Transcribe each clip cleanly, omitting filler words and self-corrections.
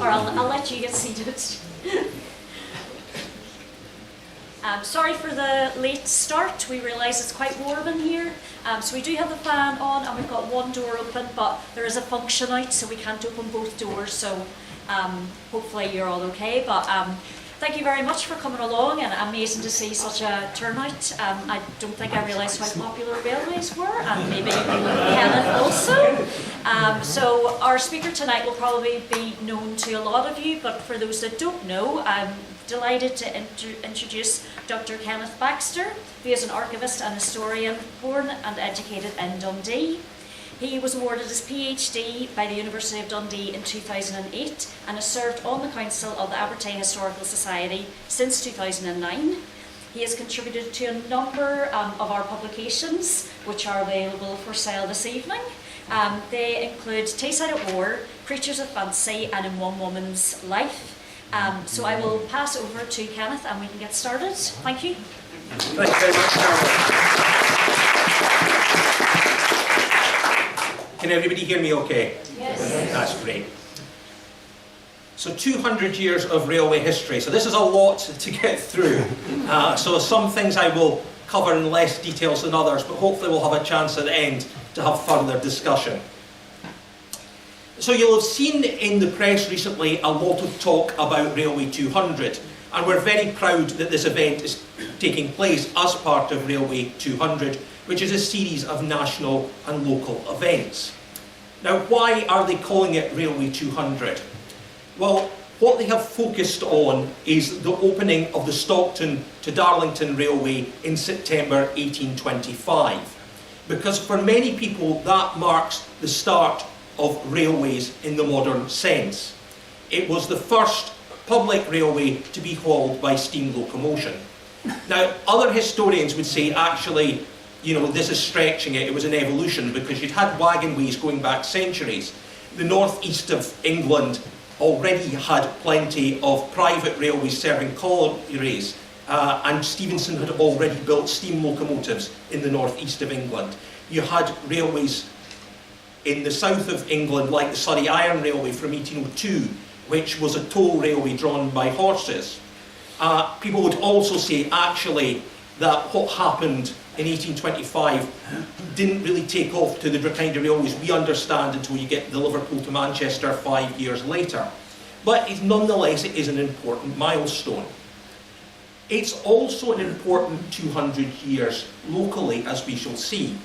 Or I'll let you get seated. Sorry for the late start. We realise it's quite warm in here. So we do have the fan on and we've got one door open, but there is a function out so we can't open both doors. So hopefully you're all okay. But thank you very much for coming along, and amazing to see such a turnout. I don't think I realised how popular railways were, and maybe Kenneth also. So our speaker tonight will probably be known to a lot of you, but for those that don't know, I'm delighted to introduce Dr Kenneth Baxter, who is an archivist and historian born and educated in Dundee. He was awarded his PhD by the University of Dundee in 2008 and has served on the Council of the Abertay Historical Society since 2009. He has contributed to a number of our publications, which are available for sale this evening. They include Tayside at War, Creatures of Fancy, and In One Woman's Life. So I will pass over to Kenneth and we can get started. Thank you. Thank you very much, Carol. Can everybody hear me okay? Yes. That's great. So 200 years of railway history. So this is a lot to get through. So some things I will cover in less details than others, but hopefully we'll have a chance at the end to have further discussion. So you'll have seen in the press recently a lot of talk about Railway 200, and we're very proud that this event is taking place as part of Railway 200, which is a series of national and local events. Now, why are they calling it Railway 200? Well, what they have focused on is the opening of the Stockton to Darlington Railway in September 1825, because for many people that marks the start of railways in the modern sense. It was the first public railway to be hauled by steam locomotion. Now, other historians would say, actually, you know, this is stretching it, it was an evolution, because you'd had wagonways going back centuries. The northeast of England already had plenty of private railways serving collieries, and Stephenson had already built steam locomotives in the northeast of England. You had railways in the south of England, like the Surrey Iron Railway from 1802, which was a toll railway drawn by horses. People would also say, actually, that what happened in 1825 didn't really take off to the kind of railways we understand until you get the Liverpool to Manchester 5 years later. But nonetheless, it is an important milestone. It's also an important 200 years locally, as we shall see.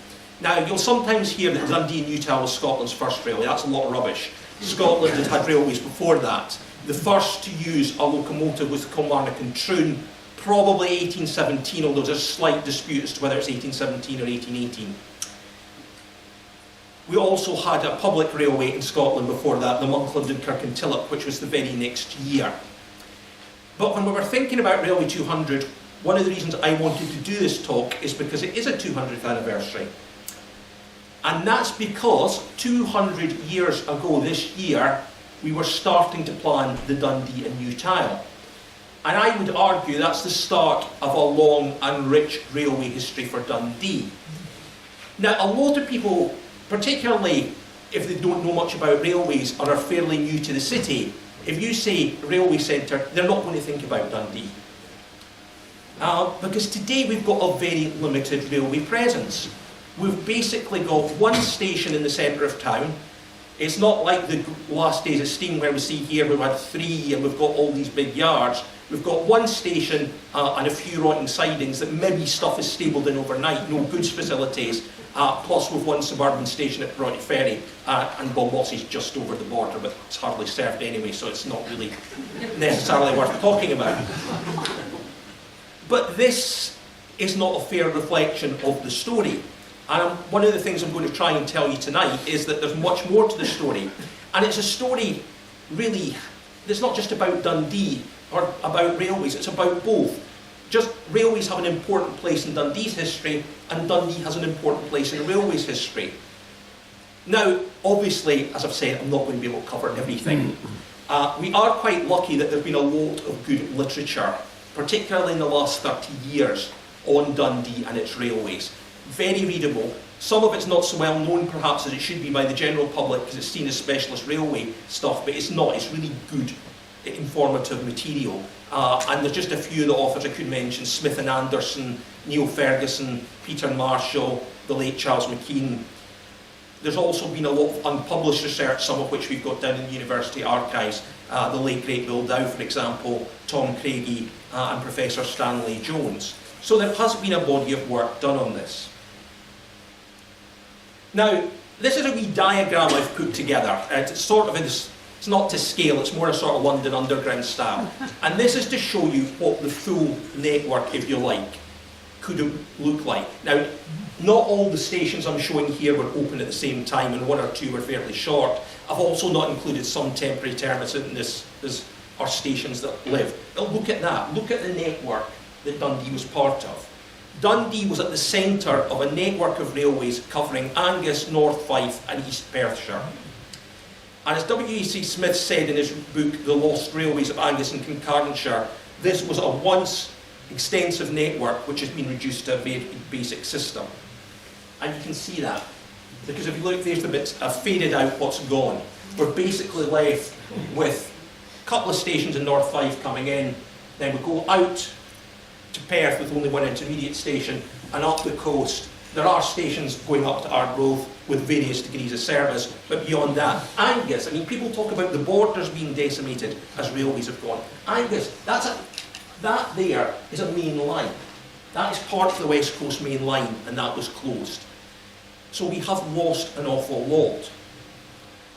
Now, you'll sometimes hear that Dundee and Newtyle was Scotland's first railway. That's a lot of rubbish. Scotland had railways before that. The first to use a locomotive was Kilmarnock and Troon, probably 1817, although there's a slight dispute as to whether it's 1817 or 1818. We also had a public railway in Scotland before that, the Monkland and Kirkintilloch, which was the very next year. But when we were thinking about Railway 200, one of the reasons I wanted to do this talk is because it is a 200th anniversary. And that's because 200 years ago this year, we were starting to plan the Dundee and Newtyle. And I would argue that's the start of a long and rich railway history for Dundee. Now, a lot of people, particularly if they don't know much about railways or are fairly new to the city, if you say railway centre, they're not going to think about Dundee. Because today we've got a very limited railway presence. We've basically got one station in the centre of town. It's not like the last days of steam where we see here we had 3 and we've got all these big yards. We've got one station and a few rotting sidings that maybe stuff is stabled in overnight, no goods facilities, plus with one suburban station at Broughty Ferry, and Balmossy's just over the border, but it's hardly served anyway, so it's not really necessarily worth talking about. But this is not a fair reflection of the story. And one of the things I'm going to try and tell you tonight is that there's much more to the story. And it's a story, really, that's not just about Dundee or about railways, it's about both. Just railways have an important place in Dundee's history, and Dundee has an important place in railways history. Now, obviously, as I've said, I'm not going to be able to cover everything. We are quite lucky that there's been a lot of good literature, particularly in the last 30 years, on Dundee and its railways. Very readable, Some of it's not so well known perhaps as it should be by the general public because it's seen as specialist railway stuff, but it's not. It's really good, informative material. And there's just a few of the authors I could mention: Smith and Anderson, Neil Ferguson, Peter Marshall, the late Charles McKean. There's also been a lot of unpublished research, some of which we've got down in the university archives. The late great Will Dow, for example, Tom Craigie, and Professor Stanley Jones. So there has been a body of work done on this. Now, this is a wee diagram I've put together. It's sort of, it's not to scale, it's more a sort of London Underground style. And this is to show you what the full network, if you like, could look like. Now, not all the stations I'm showing here were open at the same time, and one or two were fairly short. I've also not included some temporary terminus in this as our stations that live. But look at that, look at the network that Dundee was part of. Dundee was at the centre of a network of railways covering Angus, North Fife and East Perthshire. And as W.A.C. Smith said in his book, The Lost Railways of Angus and Kincardineshire, this was a once extensive network which has been reduced to a very basic system. And you can see that, because if you look, there's the bits I've faded out what's gone. We're basically left with a couple of stations in North Fife coming in, then we go out to Perth with only one intermediate station, and up the coast there are stations going up to Arbroath with various degrees of service, but beyond that, Angus, I mean, people talk about the borders being decimated as railways have gone. Angus, that there is a main line. That is part of the West Coast main line, and that was closed. So we have lost an awful lot.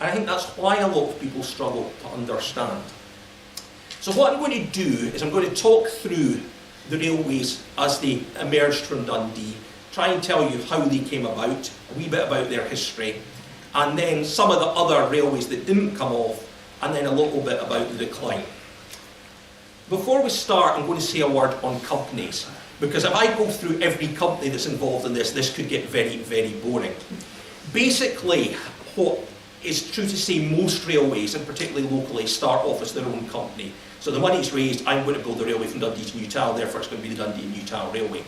And I think that's why a lot of people struggle to understand. So what I'm going to do is I'm going to talk through the railways as they emerged from Dundee, try and tell you how they came about, a wee bit about their history, and then some of the other railways that didn't come off, and then a little bit about the decline. Before we start, I'm going to say a word on companies, because if I go through every company that's involved in this could get very, very boring. Basically, what is true to say, most railways, and particularly locally, start off as their own company. So the money's raised, I'm going to build a railway from Dundee to Newtyle, therefore it's going to be the Dundee and Newtyle Railway.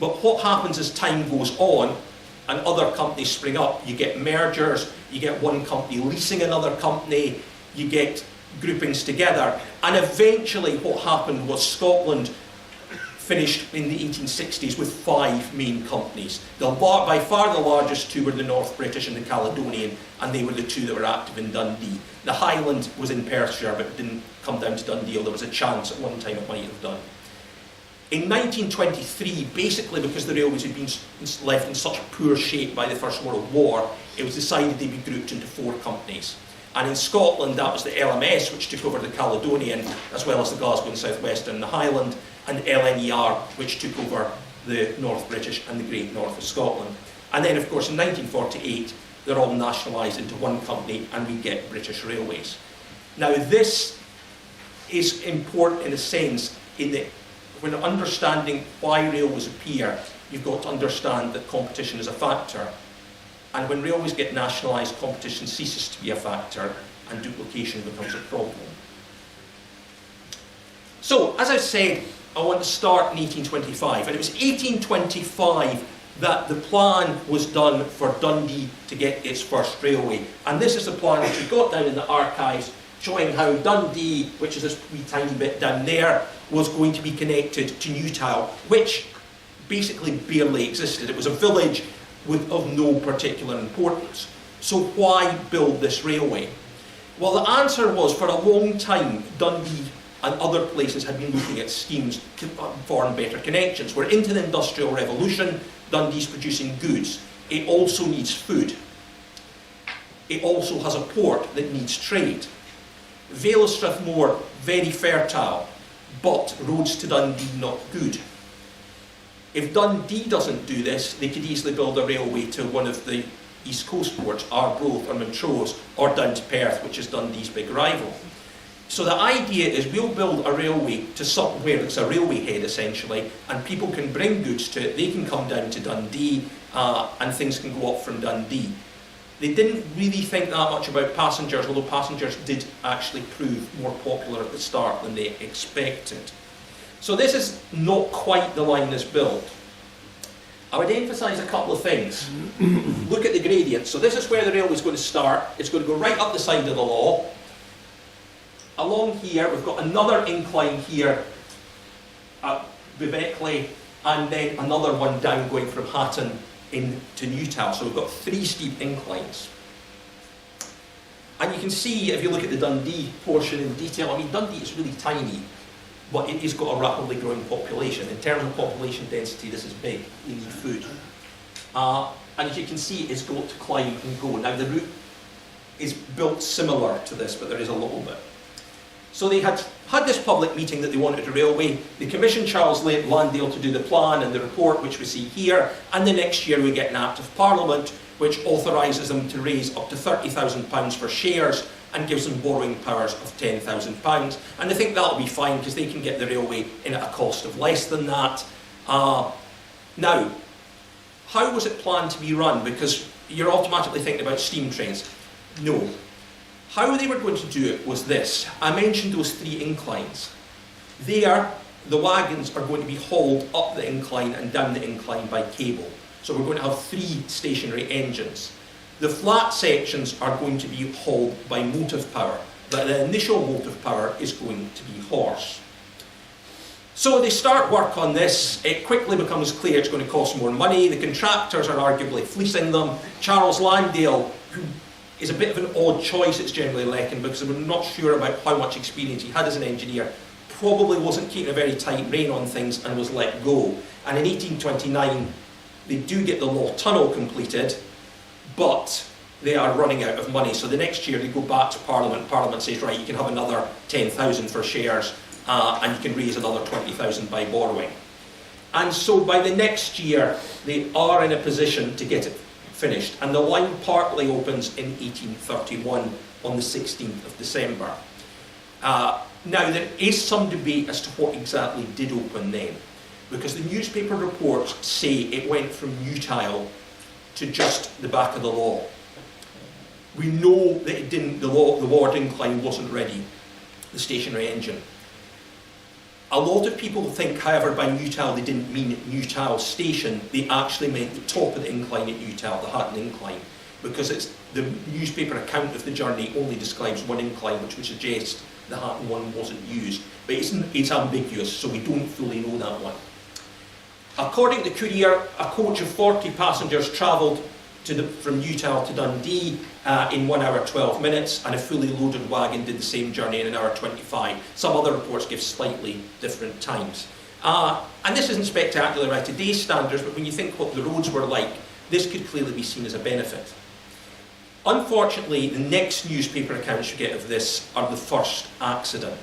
But what happens as time goes on and other companies spring up, you get mergers, you get one company leasing another company, you get groupings together, and eventually what happened was Scotland finished in the 1860s with 5 main companies. By far the largest two were the North British and the Caledonian, and they were the two that were active in Dundee. The Highland was in Perthshire, but it didn't come down to Dundee, although there was a chance at one time it might have done. In 1923, basically because the railways had been left in such poor shape by the First World War, it was decided they'd be grouped into 4 companies. And in Scotland, that was the LMS, which took over the Caledonian, as well as the Glasgow and South Western and the Highland, and LNER, which took over the North British and the Great North of Scotland. And then, of course, in 1948, they're all nationalised into one company, and we get British Railways. Now, this is important in a sense, in that when understanding why railways appear, you've got to understand that competition is a factor. And when railways get nationalised, competition ceases to be a factor, and duplication becomes a problem. So, as I said, I want to start in 1825, and it was 1825 that the plan was done for Dundee to get its first railway. And this is the plan which we got down in the archives, showing how Dundee, which is this wee tiny bit down there, was going to be connected to Newtyle, which basically barely existed. It was a village of no particular importance. So why build this railway? Well, the answer was, for a long time, Dundee and other places had been looking at schemes to form better connections. We're into the Industrial Revolution, Dundee's producing goods. It also needs food. It also has a port that needs trade. Vale of Strathmore, very fertile, but roads to Dundee not good. If Dundee doesn't do this, they could easily build a railway to one of the East Coast ports, Arbroath or Montrose, or down to Perth, which is Dundee's big rival. So the idea is we'll build a railway to somewhere that's a railway head essentially, and people can bring goods to it, they can come down to Dundee, and things can go up from Dundee. They didn't really think that much about passengers, although passengers did actually prove more popular at the start than they expected. So this is not quite the line that's built. I would emphasise a couple of things. Look at the gradient. So this is where the railway is going to start. It's going to go right up the side of the law. Along here, we've got another incline here at Beckley, and then another one down going from Hatton into Newtyle. So we've got 3 steep inclines. And you can see, if you look at the Dundee portion in detail, I mean, Dundee is really tiny, but it has got a rapidly growing population. In terms of population density, this is big. We need food. And as you can see, it's got to climb and go. Now, the route is built similar to this, but there is a little bit. So they had this public meeting that they wanted a railway. They commissioned Charles Landale to do the plan and the report, which we see here. And the next year we get an Act of Parliament, which authorises them to raise up to £30,000 for shares and gives them borrowing powers of £10,000. And I think that'll be fine because they can get the railway in at a cost of less than that. Now, how was it planned to be run? Because you're automatically thinking about steam trains. No. How they were going to do it was this. I mentioned those 3 inclines. There, the wagons are going to be hauled up the incline and down the incline by cable. So we're going to have 3 stationary engines. The flat sections are going to be hauled by motive power, but the initial motive power is going to be horse. So they start work on this. It quickly becomes clear it's going to cost more money. The contractors are arguably fleecing them. Charles Landale, who is a bit of an odd choice, it's generally reckoned, because we're not sure about how much experience he had as an engineer, probably wasn't keeping a very tight rein on things and was let go. And in 1829, they do get the Law Tunnel completed, but they are running out of money. So the next year they go back to Parliament. Parliament says, right, you can have another 10,000 for shares, and you can raise another 20,000 by borrowing. And so by the next year, they are in a position to get it finished. And the line partly opens in 1831 on the 16th of December. Now, there is some debate as to what exactly did open then, because the newspaper reports say it went from Newtyle to just the back of the law. We know that it didn't, the Ward incline wasn't ready, the stationary engine. A lot of people think, however, by Newtyle they didn't mean Newtyle station, they actually meant the top of the incline at Newtyle, the Hatton incline, because the newspaper account of the journey only describes one incline, which would suggest the Hatton one wasn't used. But it's ambiguous, so we don't fully know that one. According to the Courier, a coach of 40 passengers travelled from Newtyle to Dundee in 1 hour 12 minutes, and a fully loaded wagon did the same journey in 1 hour 25. Some other reports give slightly different times. And this isn't spectacular by today's standards, but when you think what the roads were like, this could clearly be seen as a benefit. Unfortunately, the next newspaper accounts you get of this are the first accident,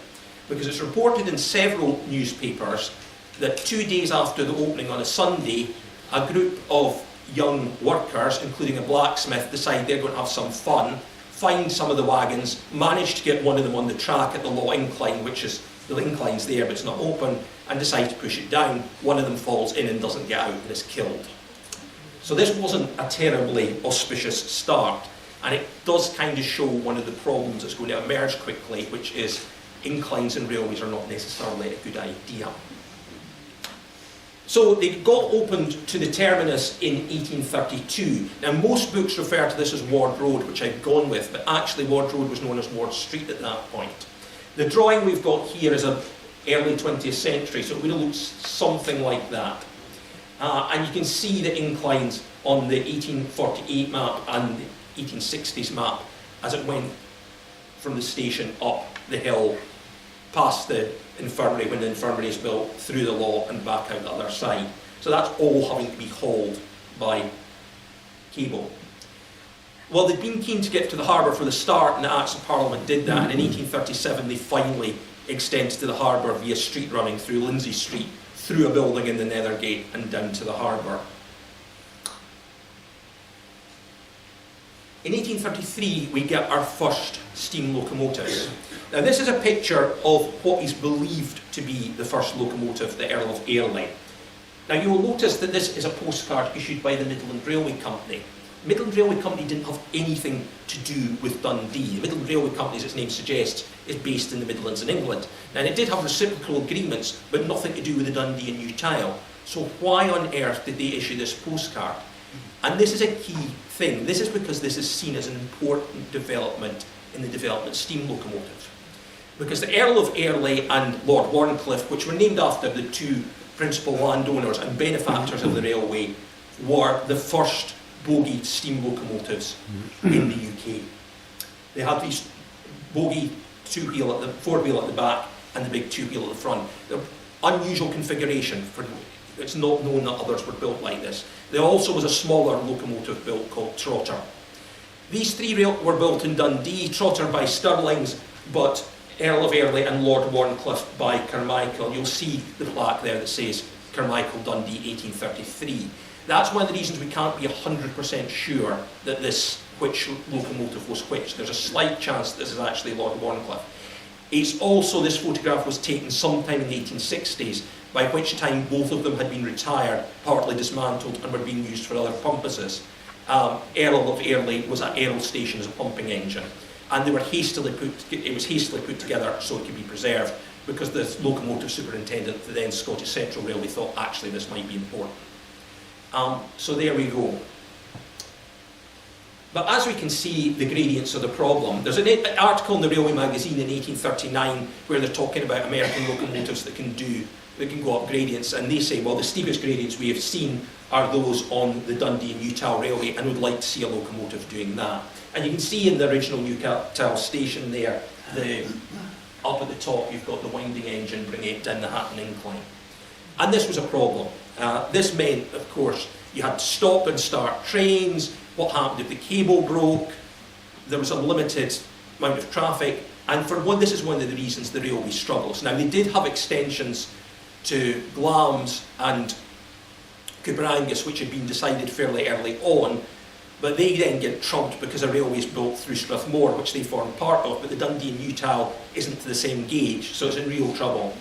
because it's reported in several newspapers that 2 days after the opening on a Sunday, a group of young workers, including a blacksmith, decide they're going to have some fun, find some of the wagons, manage to get one of them on the track at the Law Incline, which is, the incline's there but it's not open, and decide to push it down. One of them falls in and doesn't get out and is killed. So this wasn't a terribly auspicious start, and it does kind of show one of the problems that's going to emerge quickly, which is inclines and railways are not necessarily a good idea. So they got opened to the terminus in 1832. Now most books refer to this as Ward Road, which I've gone with, but actually Ward Road was known as Ward Street at that point. The drawing we've got here is of early 20th century, so it would have looked something like that. And you can see the inclines on the 1848 map and the 1860s map as it went from the station up the hill, past the infirmary when the infirmary is built, through the law and back out the other side. So that's all having to be hauled by cable. Well, they'd been keen to get to the harbour for the start, and the Acts of Parliament did that, and in 1837 they finally extended to the harbour via street running through Lindsay Street, through a building in the Nethergate and down to the harbour. In 1833 we get our first steam locomotives. Now this is a picture of what is believed to be the first locomotive, the Earl of Airlie. Now you will notice that this is a postcard issued by the Midland Railway Company. The Midland Railway Company didn't have anything to do with Dundee. The Midland Railway Company, as its name suggests, is based in the Midlands in England. Now it did have reciprocal agreements, but nothing to do with the Dundee and Newtyle. So why on earth did they issue this postcard? And this is a key thing. This is because this is seen as an important development in the development of steam locomotives. Because the Earl of Airlie and Lord Wharncliffe, which were named after the two principal landowners and benefactors of the railway, were the first bogie steam locomotives in the UK. They had these bogie four-wheel at the back and the big two-wheel at the front. They're unusual configuration. It's not known that others were built like this. There also was a smaller locomotive built called Trotter. These three were built in Dundee, Trotter by Stirlings, but Earl of Airlie and Lord Wharncliffe by Carmichael. You'll see the plaque there that says Carmichael, Dundee, 1833. That's one of the reasons we can't be 100% sure that which locomotive was which. There's a slight chance that this is actually Lord Wharncliffe. It's also, this photograph was taken sometime in the 1860s, by which time both of them had been retired, partly dismantled, and were being used for other purposes. Earl of Airlie was at Errol Station as a pumping engine, and it was hastily put together so it could be preserved, because the locomotive superintendent of the then Scottish Central Railway thought actually this might be important. So there we go. But as we can see, the gradients of the problem. There's an article in the Railway magazine in 1839 where they're talking about American locomotives that can go up gradients, and they say, well, the steepest gradients we have seen are those on the Dundee and Newtyle Railway, and would like to see a locomotive doing that. And you can see in the original Newtyle station there, up at the top, you've got the winding engine bringing it down the Hatton incline. And this was a problem. This meant, of course, you had to stop and start trains. What happened if the cable broke? There was a limited amount of traffic, and this is one of the reasons the railway struggles. Now, they did have extensions to Glamis and Cooper Angus, which had been decided fairly early on, but they then get trumped because a railway is built through Strathmore, which they form part of, but the Dundee and Newtyle isn't to the same gauge, so it's in real trouble.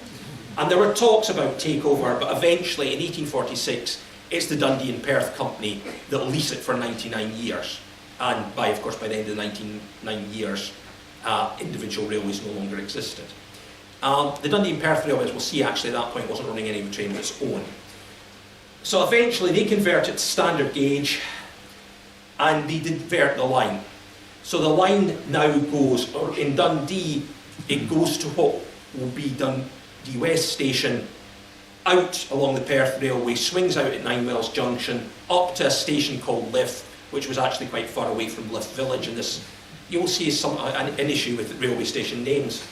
And there were talks about takeover, but eventually in 1846, it's the Dundee and Perth Company that lease it for 99 years. And of course, by the end of the 99 years, individual railways no longer existed. The Dundee and Perth Railways, we'll see actually at that point, wasn't running any train of its own. So eventually they convert it to standard gauge, and they divert the line. So the line now goes, or in Dundee, it goes to what will be Dundee West Station, out along the Perth Railway, swings out at 9 Wells Junction, up to a station called Liff, which was actually quite far away from Liff Village, and this, you'll see an issue with the railway station names,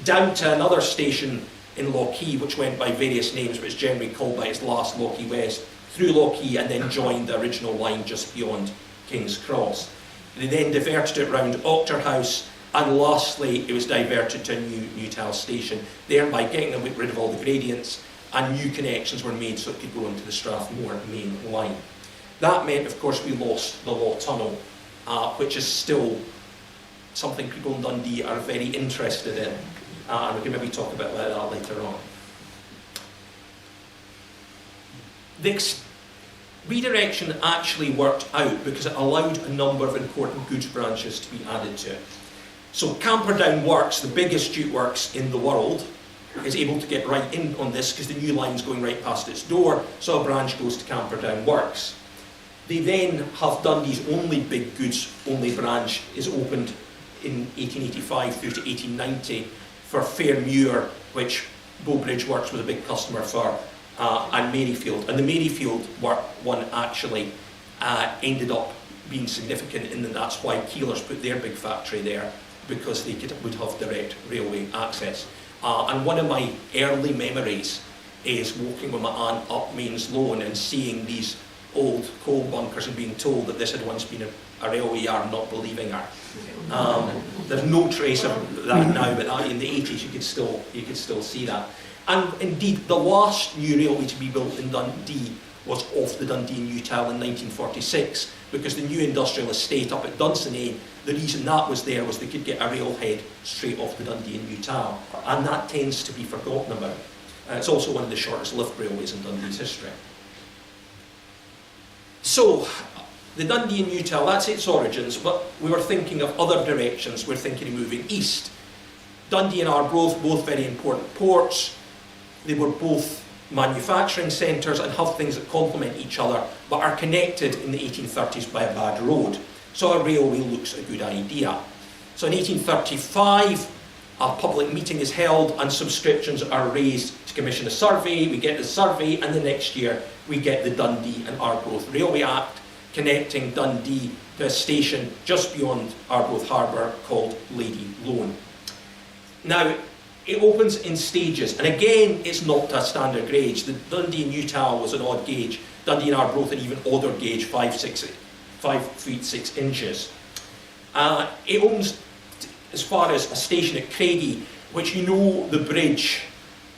down to another station in Lochee, which went by various names, but is generally called by its last, Lochee West, through Lochee, and then joined the original line just beyond King's Cross. They then diverted it round Ochterhouse, and lastly it was diverted to a new Newtyle station, thereby getting rid of all the gradients, and new connections were made so it could go into the Strathmore main line. That meant, of course, we lost the Law Tunnel, which is still something people in Dundee are very interested in, and we can maybe talk about that later on. The redirection actually worked out because it allowed a number of important goods branches to be added to it. So Camperdown Works, the biggest jute works in the world, is able to get right in on this because the new line's going right past its door, so a branch goes to Camperdown Works. They then have Dundee's only big goods only branch is opened in 1885 through to 1890 for Fairmuir, which Bowbridge Works was a big customer for, and Maryfield. And the Maryfield one actually ended up being significant in that that's why Keelers put their big factory there, because they would have direct railway access. And one of my early memories is walking with my aunt up Mains Lone and seeing these old coal bunkers and being told that this had once been a railway yard, not believing her. There's no trace of that now, but in the 80s you could still see that. And indeed, the last new railway to be built in Dundee was off the Dundee and Newtyle in 1946, because the new industrial estate up at Dunsany, the reason that was there was they could get a railhead straight off the Dundee and Newtyle, and that tends to be forgotten about. It's also one of the shortest lift railways in Dundee's history. So, the Dundee and Newtyle, that's its origins, but we were thinking of other directions. We're thinking of moving east. Dundee and Arbroath, both very important ports. They were both manufacturing centres and have things that complement each other, but are connected in the 1830s by a bad road. So a railway looks a good idea. So in 1835, a public meeting is held and subscriptions are raised to commission a survey. We get the survey, and the next year we get the Dundee and Arbroath Railway Act, connecting Dundee to a station just beyond Arbroath Harbour called Lady Lone. Now, it opens in stages, and again, it's not a standard gauge. The Dundee and Newtyle was an odd gauge. Dundee and Arbroath an even odder gauge, 5 feet 6 inches. It opens as far as a station at Craigie, which, you know, the bridge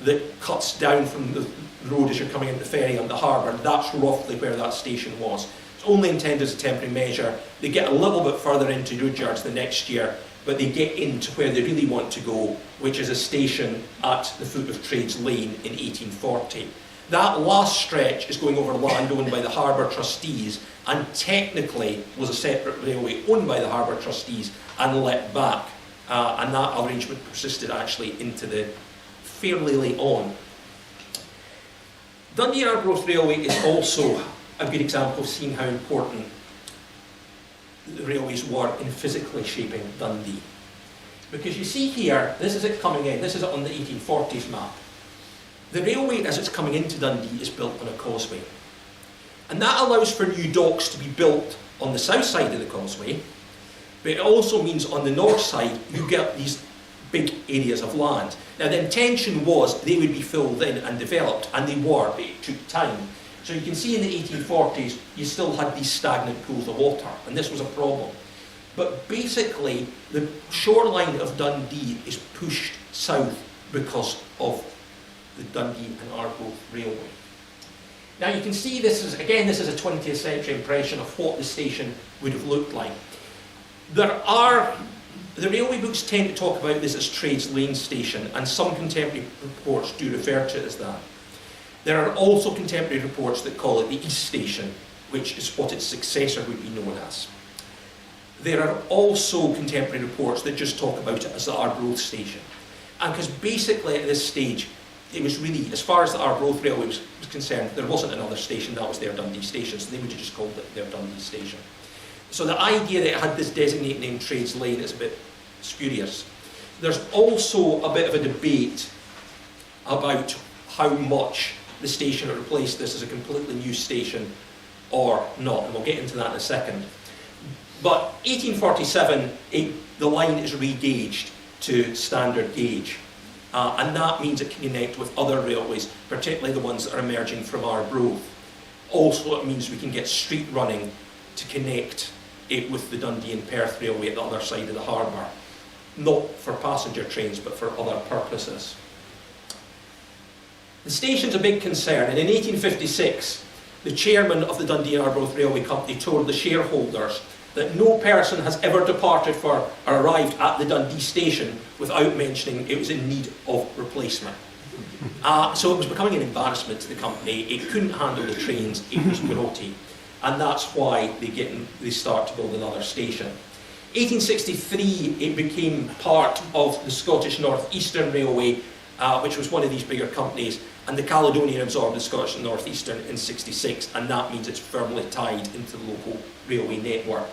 that cuts down from the road as you're coming into the ferry on the harbour, that's roughly where that station was. It's only intended as a temporary measure. They get a little bit further into Rudyard's the next year, but they get into where they really want to go, which is a station at the foot of Trades Lane in 1840. That last stretch is going over land owned by the Harbour Trustees, and technically was a separate railway owned by the Harbour Trustees and let back. And that arrangement persisted actually into the fairly late on. Dundee and Arbroath Railway is also a good example of seeing how important the railways were in physically shaping Dundee. Because you see here, this is it coming in, this is it on the 1840s map. The railway, as it's coming into Dundee, is built on a causeway. And that allows for new docks to be built on the south side of the causeway, but it also means on the north side you get these big areas of land. Now the intention was they would be filled in and developed, and they were, but it took time. So you can see in the 1840s you still had these stagnant pools of water, and this was a problem. But basically the shoreline of Dundee is pushed south because of the Dundee and Arbroath Railway. Now you can see this is a 20th century impression of what the station would have looked like. The railway books tend to talk about this as Trades Lane Station, and some contemporary reports do refer to it as that. There are also contemporary reports that call it the East Station, which is what its successor would be known as. There are also contemporary reports that just talk about it as the Arbroath Station. And because basically at this stage, it was really, as far as the Arbroath Railway was concerned, there wasn't another station, that was their Dundee Station, so they would have just called it their Dundee Station. So the idea that it had this designate name Trades Lane is a bit spurious. There's also a bit of a debate about how much the station had replaced this as a completely new station or not, and we'll get into that in a second. But 1847, the line is re-gauged to standard gauge, and that means it can connect with other railways, particularly the ones that are emerging from Arbroath. Also, it means we can get street running to connect it with the Dundee and Perth Railway at the other side of the harbour, not for passenger trains but for other purposes. The station's a big concern, and in 1856 the chairman of the Dundee and Arbroath Railway Company told the shareholders that no person has ever departed for or arrived at the Dundee station without mentioning it was in need of replacement. So it was becoming an embarrassment to the company. It couldn't handle the trains, it was grotty, and that's why they start to build another station. 1863 it became part of the Scottish North Eastern Railway, which was one of these bigger companies, and the Caledonian absorbed the Scottish North Eastern in 66, and that means it's firmly tied into the local railway network.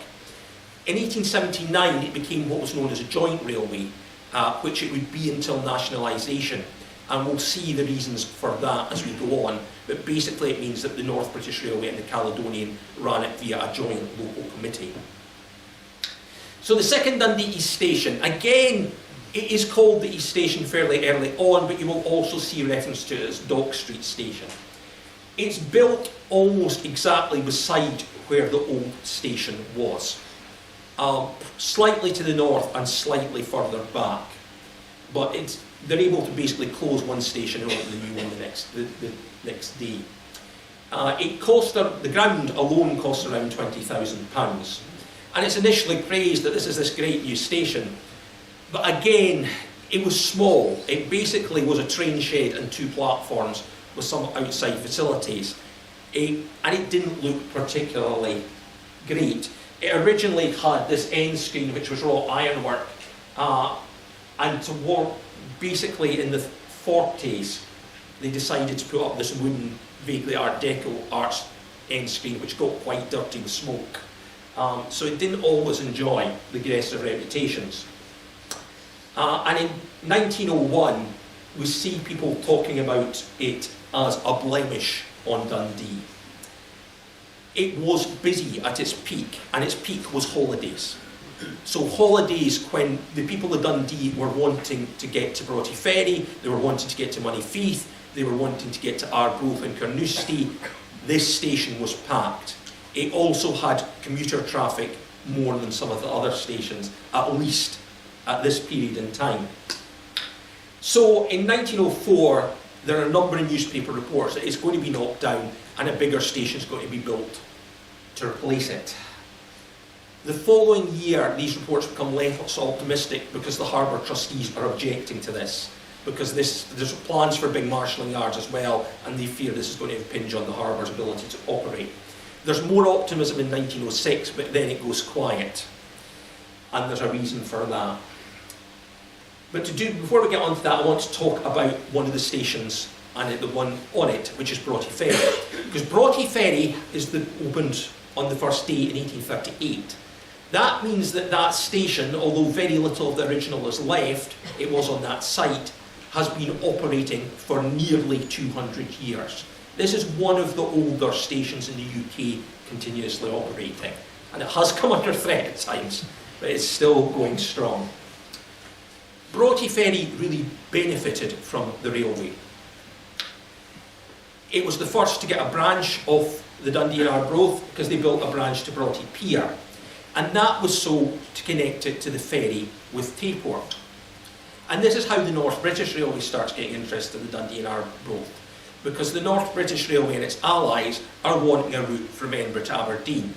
In 1879 it became what was known as a joint railway, which it would be until nationalisation, and we'll see the reasons for that as we go on, but basically it means that the North British Railway and the Caledonian ran it via a joint local committee. So the second Dundee East Station, again, it is called the East Station fairly early on, but you will also see reference to it as Dock Street Station. It's built almost exactly beside where the old station was, slightly to the north and slightly further back, but they're able to basically close one station and open the new one the next day. The ground alone costs around £20,000, and it's initially praised that this is this great new station. But again, it was small. It basically was a train shed and 2 platforms with some outside facilities. And it didn't look particularly great. It originally had this end screen which was wrought ironwork, and basically in the 40s, they decided to put up this wooden, vaguely Art Deco arch end screen, which got quite dirty with smoke. So it didn't always enjoy the aggressive reputations. And in 1901, we see people talking about it as a blemish on Dundee. It was busy at its peak, and its peak was holidays. So holidays, when the people of Dundee were wanting to get to Broughty Ferry, they were wanting to get to Moneyfeith, they were wanting to get to Arbroath and Carnoustie, this station was packed. It also had commuter traffic more than some of the other stations, at least at this period in time. So in 1904, there are a number of newspaper reports that it's going to be knocked down and a bigger station is going to be built to replace it. The following year, these reports become less optimistic because the harbour trustees are objecting to this, because there's plans for big marshalling yards as well, and they fear this is going to impinge on the harbour's ability to operate. There's more optimism in 1906, but then it goes quiet, and there's a reason for that. But before we get on to that, I want to talk about one of the stations and the one on it, which is Broughty Ferry. Because Broughty Ferry opened on the first day in 1838. That means that that station, although very little of the original is left, it was on that site, has been operating for nearly 200 years. This is one of the older stations in the UK continuously operating. And it has come under threat at times, but it's still going strong. Broughty Ferry really benefited from the railway. It was the first to get a branch of the Dundee and Arbroath because they built a branch to Broughty Pier. And that was so to connect it to the ferry with Tayport. And this is how the North British Railway starts getting interested in the Dundee and Arbroath, because the North British Railway and its allies are wanting a route from Edinburgh to Aberdeen.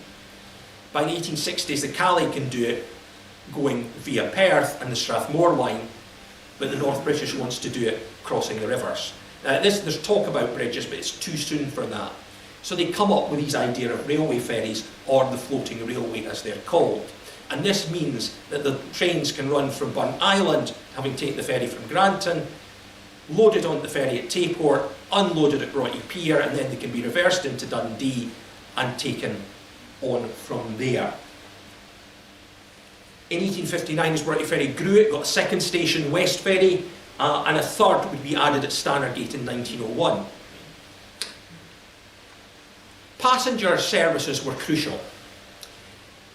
By the 1860s, the Calais can do it going via Perth and the Strathmore line, but the North British wants to do it crossing the rivers. There's talk about bridges, but it's too soon for that. So they come up with these idea of railway ferries, or the floating railway as they're called. And this means that the trains can run from Burn Island, having taken the ferry from Granton, loaded onto the ferry at Tayport, unloaded at Broughty Pier, and then they can be reversed into Dundee and taken on from there. In 1859, as Broughty Ferry grew, it got a second station, West Ferry, and a third would be added at Stannergate in 1901. Passenger services were crucial.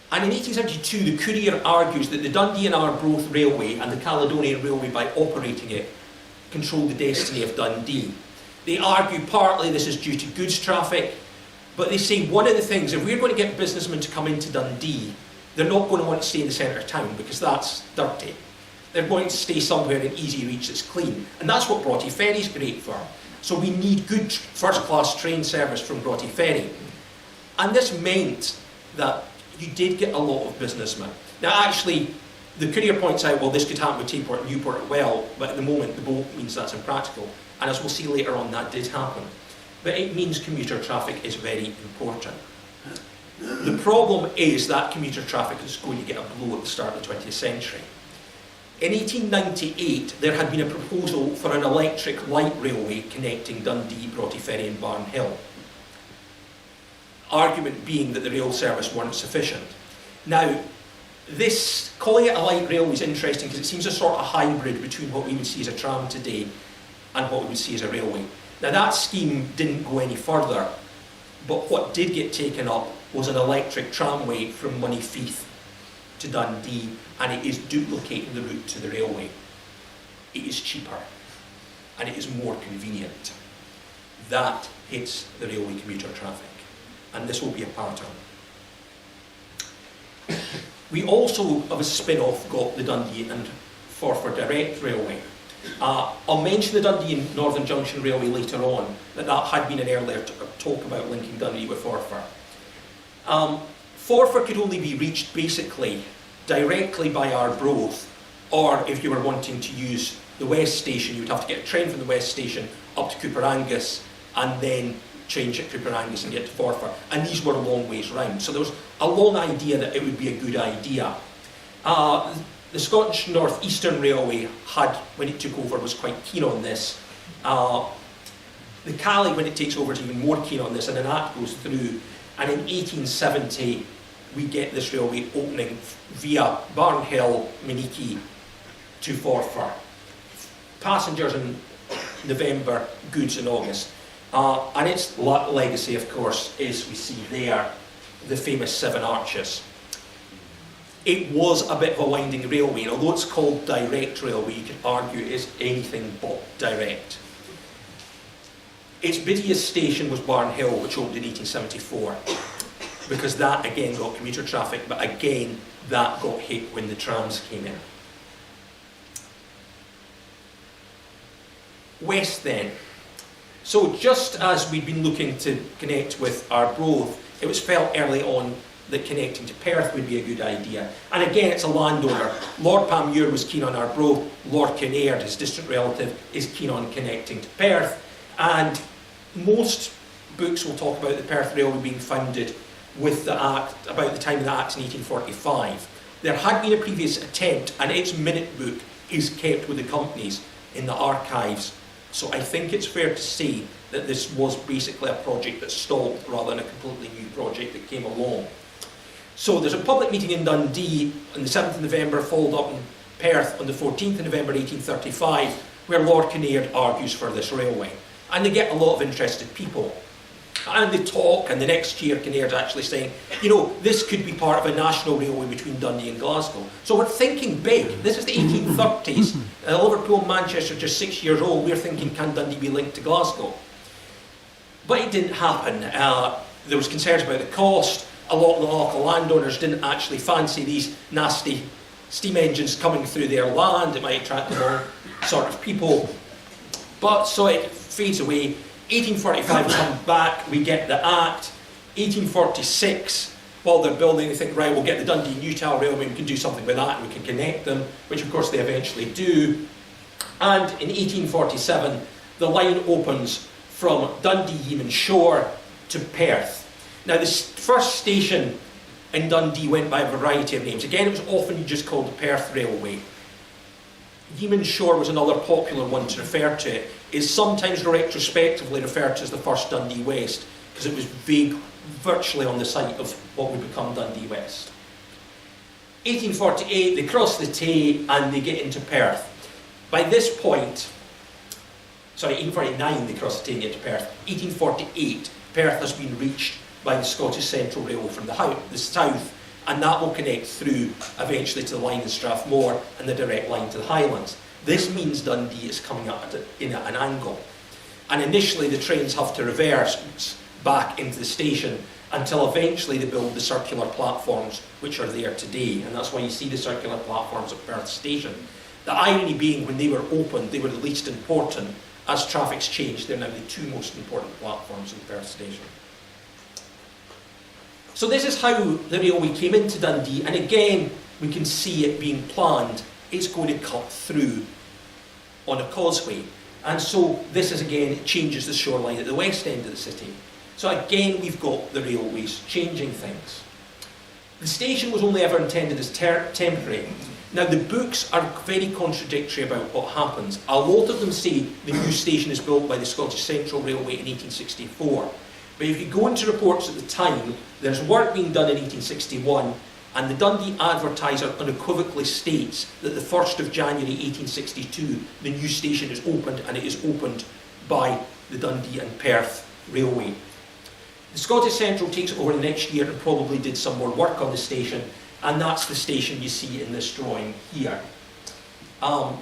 And in 1872, the Courier argues that the Dundee and Arbroath Railway and the Caledonian Railway, by operating it, controlled the destiny of Dundee. They argue partly this is due to goods traffic, but they say one of the things, if we're going to get businessmen to come into Dundee, they're not going to want to stay in the centre of town because that's dirty. They're going to stay somewhere in easy reach that's clean. And that's what Broughty Ferry is great for. So we need good first-class train service from Broughty Ferry. And this meant that you did get a lot of businessmen. Now actually, the Courier points out, well, this could happen with Tayport and Newport as well, but at the moment the boat means that's impractical. And as we'll see later on, that did happen. But it means commuter traffic is very important. The problem is that commuter traffic is going to get a blow at the start of the 20th century. In 1898, there had been a proposal for an electric light railway connecting Dundee, Broughty Ferry and Barn Hill. Argument being that the rail service weren't sufficient. Now, this, calling it a light railway is interesting because it seems a sort of hybrid between what we would see as a tram today and what we would see as a railway. Now that scheme didn't go any further, but what did get taken up was an electric tramway from Moneyfeith to Dundee, and it is duplicating the route to the railway. It is cheaper, and it is more convenient. That hits the railway commuter traffic, and this will be a pattern. We also, of a spin-off, got the Dundee and Forfar Direct Railway. I'll mention the Dundee and Northern Junction Railway later on, that had been an earlier talk about linking Dundee with Forfar. Forfar could only be reached basically directly by Arbroath, or if you were wanting to use the West Station, you would have to get a train from the West Station up to Cooper Angus and then change at Cooper Angus and get to Forfar. And these were a long ways round. So there was a long idea that it would be a good idea. The Scottish North Eastern Railway had, when it took over, was quite keen on this. The Cali, when it takes over, is even more keen on this, and an act goes through, and in 1870 we get this railway opening via Barnhill, Miniki to Forfar. Passengers in November, goods in August. And its legacy, of course, is, we see there, the famous Seven Arches. It was a bit of a winding railway, and although it's called direct railway, you could argue it is anything but direct. Its busiest station was Barnhill, which opened in 1874, because that again got commuter traffic, but again that got hit when the trams came in. West then. So just as we'd been looking to connect with Arbroath, it was felt early on that connecting to Perth would be a good idea. And again, it's a landowner. Lord Panmure was keen on Arbroath. Lord Kinnaird, his distant relative, is keen on connecting to Perth. And most books will talk about the Perth Railway being founded with the Act, about the time of the Act in 1845. There had been a previous attempt, and its minute book is kept with the companies in the archives. So I think it's fair to say that this was basically a project that stalled rather than a completely new project that came along. So there's a public meeting in Dundee on the 7th of November, followed up in Perth on the 14th of November 1835, where Lord Kinnaird argues for this railway. And they get a lot of interested people. And they talk, and the next year Kinnaird's actually saying, you know, this could be part of a national railway between Dundee and Glasgow. So we're thinking big. This is the 1830s. Liverpool and Manchester are just 6 years old. We're thinking, can Dundee be linked to Glasgow? But it didn't happen. There was concerns about the cost. A lot of the local landowners didn't actually fancy these nasty steam engines coming through their land. It might attract the wrong sort of people. But so it fades away. 1845 comes back, we get the Act. 1846, while they're building, they think, right, we'll get the Dundee Newtyle Railway, we can do something with that, and we can connect them, which of course they eventually do. And in 1847, the line opens from Dundee Yeaman Shore to Perth. Now, this first station in Dundee went by a variety of names. Again, it was often just called the Perth Railway. Yeaman Shore was another popular one to refer to it. Is sometimes retrospectively referred to as the first Dundee West, because it was vague, virtually on the site of what would become Dundee West. 1848, they cross the Tay and they get into Perth. By this point, 1849 they cross the Tay and get to Perth. 1848, Perth has been reached by the Scottish Central Railway from the south, and that will connect through eventually to the line in Strathmore and the direct line to the Highlands. This means Dundee is coming up in at an angle. And initially the trains have to reverse back into the station until eventually they build the circular platforms which are there today. And that's why you see the circular platforms at Perth Station. The irony being, when they were opened, they were the least important. As traffic's changed, they're now the two most important platforms in Perth Station. So this is how the railway came into Dundee, and again we can see it being planned. It's going to cut through on a causeway, and so this is again, it changes the shoreline at the west end of the city. So again we've got the railways changing things. The station was only ever intended as temporary. Now the books are very contradictory about what happens. A lot of them say the new station is built by the Scottish Central Railway in 1864. But if you go into reports at the time, there's work being done in 1861, and the Dundee Advertiser unequivocally states that the 1st of January 1862, the new station is opened, and it is opened by the Dundee and Perth Railway. The Scottish Central takes it over the next year and probably did some more work on the station, and that's the station you see in this drawing here. And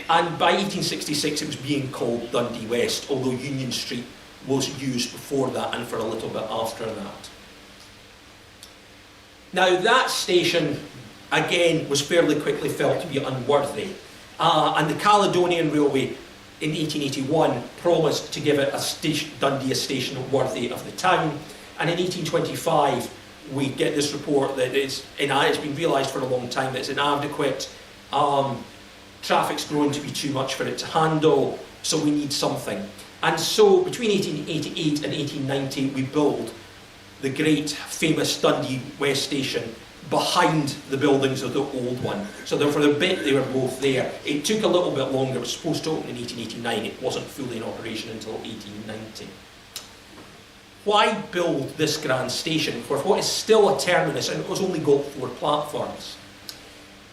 by 1866 it was being called Dundee West, although Union Street was used before that and for a little bit after that. Now that station, again, was fairly quickly felt to be unworthy. And the Caledonian Railway in 1881 promised to give it Dundee a station worthy of the town. And in 1825, we get this report that it's been realised for a long time that it's inadequate. Traffic's grown to be too much for it to handle, so we need something. And so between 1888 and 1890, we build the great famous Dundee West Station behind the buildings of the old one. So for the bit they were both there. It took a little bit longer. It was supposed to open in 1889. It wasn't fully in operation until 1890. Why build this grand station for what is still a terminus and it has only got 4 platforms?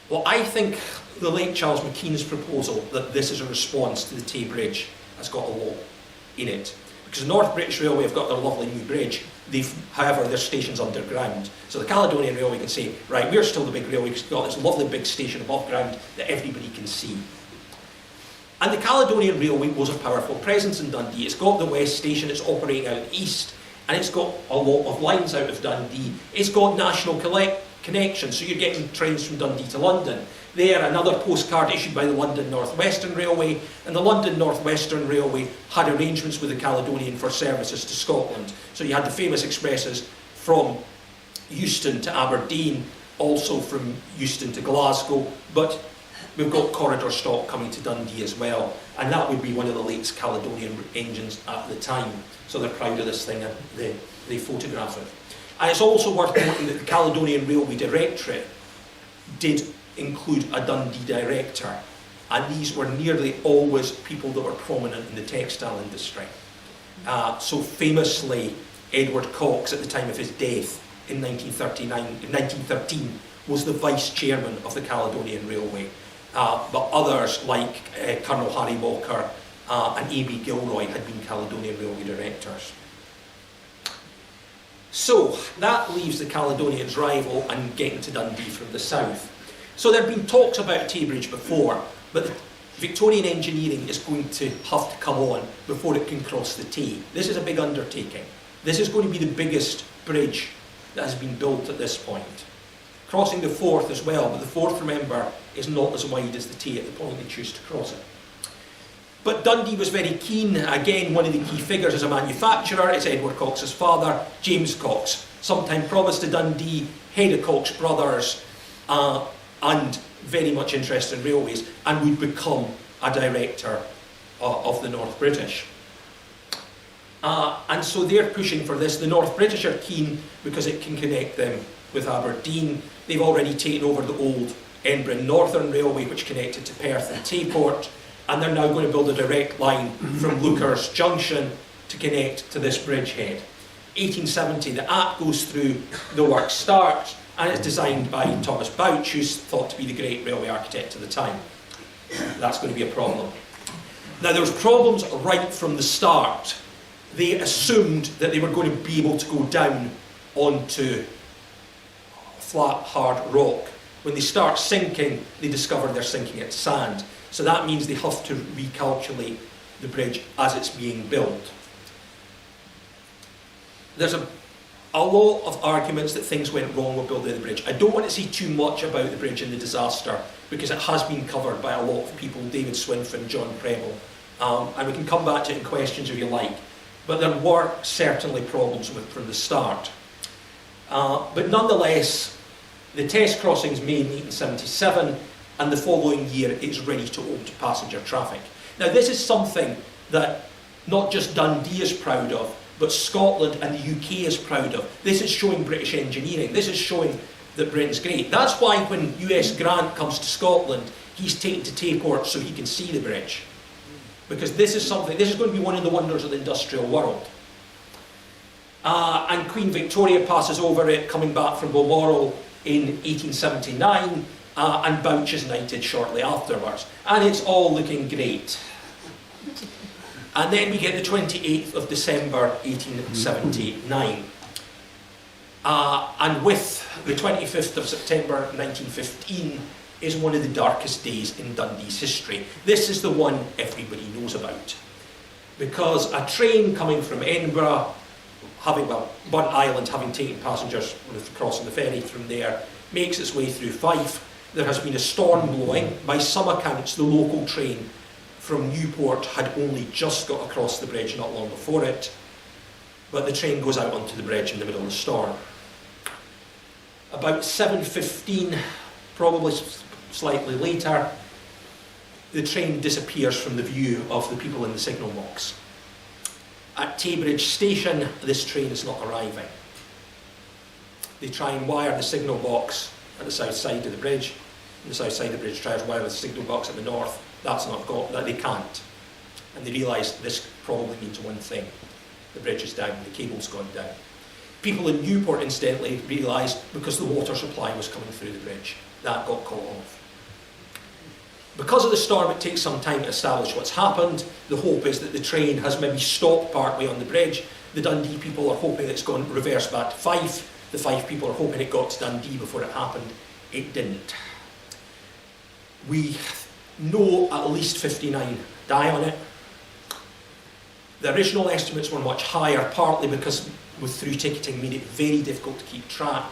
Well, I think the late Charles McKean's proposal that this is a response to the Tay Bridge has got a lot in it. Because the North British Railway have got their lovely new bridge. However, their station's underground. So the Caledonian Railway can say, right, we're still the big railway because we've got this lovely big station above ground that everybody can see. And the Caledonian Railway was a powerful presence in Dundee. It's got the West Station, it's operating out east, and it's got a lot of lines out of Dundee. It's got national connections, so you're getting trains from Dundee to London. There, another postcard issued by the London North Western Railway, and the London North Western Railway had arrangements with the Caledonian for services to Scotland. So you had the famous expresses from Euston to Aberdeen, also from Euston to Glasgow, but we've got corridor stock coming to Dundee as well, and that would be one of the latest Caledonian engines at the time. So they're proud of this thing and they photograph it. And it's also worth noting that the Caledonian Railway Directorate did include a Dundee director, and these were nearly always people that were prominent in the textile industry. So famously, Edward Cox, at the time of his death in 1913, was the vice chairman of the Caledonian Railway. But others like Colonel Harry Walker and A.B. Gilroy had been Caledonian Railway directors. So that leaves the Caledonians' rival and getting to Dundee from the south. So there have been talks about Tay Bridge before, but Victorian engineering is going to have to come on before it can cross the Tay. This is a big undertaking. This is going to be the biggest bridge that has been built at this point. Crossing the Forth as well, but the Forth, remember, is not as wide as the Tay at the point they choose to cross it. But Dundee was very keen. Again, one of the key figures as a manufacturer is Edward Cox's father, James Cox, sometime promised to Dundee, head of Cox Brothers, and very much interested in railways, and would become a director of the North British. And so they're pushing for this. The North British are keen because it can connect them with Aberdeen. They've already taken over the old Edinburgh Northern Railway, which connected to Perth and Tayport, and they're now going to build a direct line from Lookers Junction to connect to this bridgehead. 1870, the Act goes through, the work starts, and it's designed by Thomas Bouch, who's thought to be the great railway architect of the time. That's going to be a problem. Now, there was problems right from the start. They assumed that they were going to be able to go down onto flat, hard rock. When they start sinking, they discover they're sinking at sand. So that means they have to recalculate the bridge as it's being built. There's a lot of arguments that things went wrong with building the bridge. I don't want to say too much about the bridge and the disaster because it has been covered by a lot of people, David Swinfen, John Preble, and we can come back to it in questions if you like. But there were certainly problems with it from the start. But nonetheless, the test crossings made in 1877, and the following year it's ready to open to passenger traffic. Now this is something that not just Dundee is proud of, but Scotland and the UK is proud of. This is showing British engineering. This is showing that Britain's great. That's why when US Grant comes to Scotland, he's taken to Tayport so he can see the bridge. Because this is going to be one of the wonders of the industrial world. And Queen Victoria passes over it, coming back from Balmoral in 1879, and Bouch is knighted shortly afterwards. And it's all looking great. And then we get the 28th of December 1879. And with the 25th of September 1915 is one of the darkest days in Dundee's history. This is the one everybody knows about. Because a train coming from Edinburgh, Bunt Island, having taken passengers crossing the ferry from there, makes its way through Fife. There has been a storm blowing. By some accounts, the local train from Newport had only just got across the bridge not long before it, but the train goes out onto the bridge in the middle of the storm. About 7:15, probably slightly later, the train disappears from the view of the people in the signal box. At Taybridge Station, this train is not arriving. they try and wire the signal box at the south side of the bridge. And the south side of the bridge tries to wire the signal box at the north. That's not got, that they can't. And they realise this probably means one thing. The bridge is down, the cable's gone down. People in Newport, incidentally, realised because the water supply was coming through the bridge. That got cut off. Because of the storm, it takes some time to establish what's happened. The hope is that the train has maybe stopped partway on the bridge. The Dundee people are hoping it's gone reverse back to Fife. The Fife people are hoping it got to Dundee before it happened. It didn't. We know at least 59 die on it. The original estimates were much higher, partly because with through ticketing made it very difficult to keep track.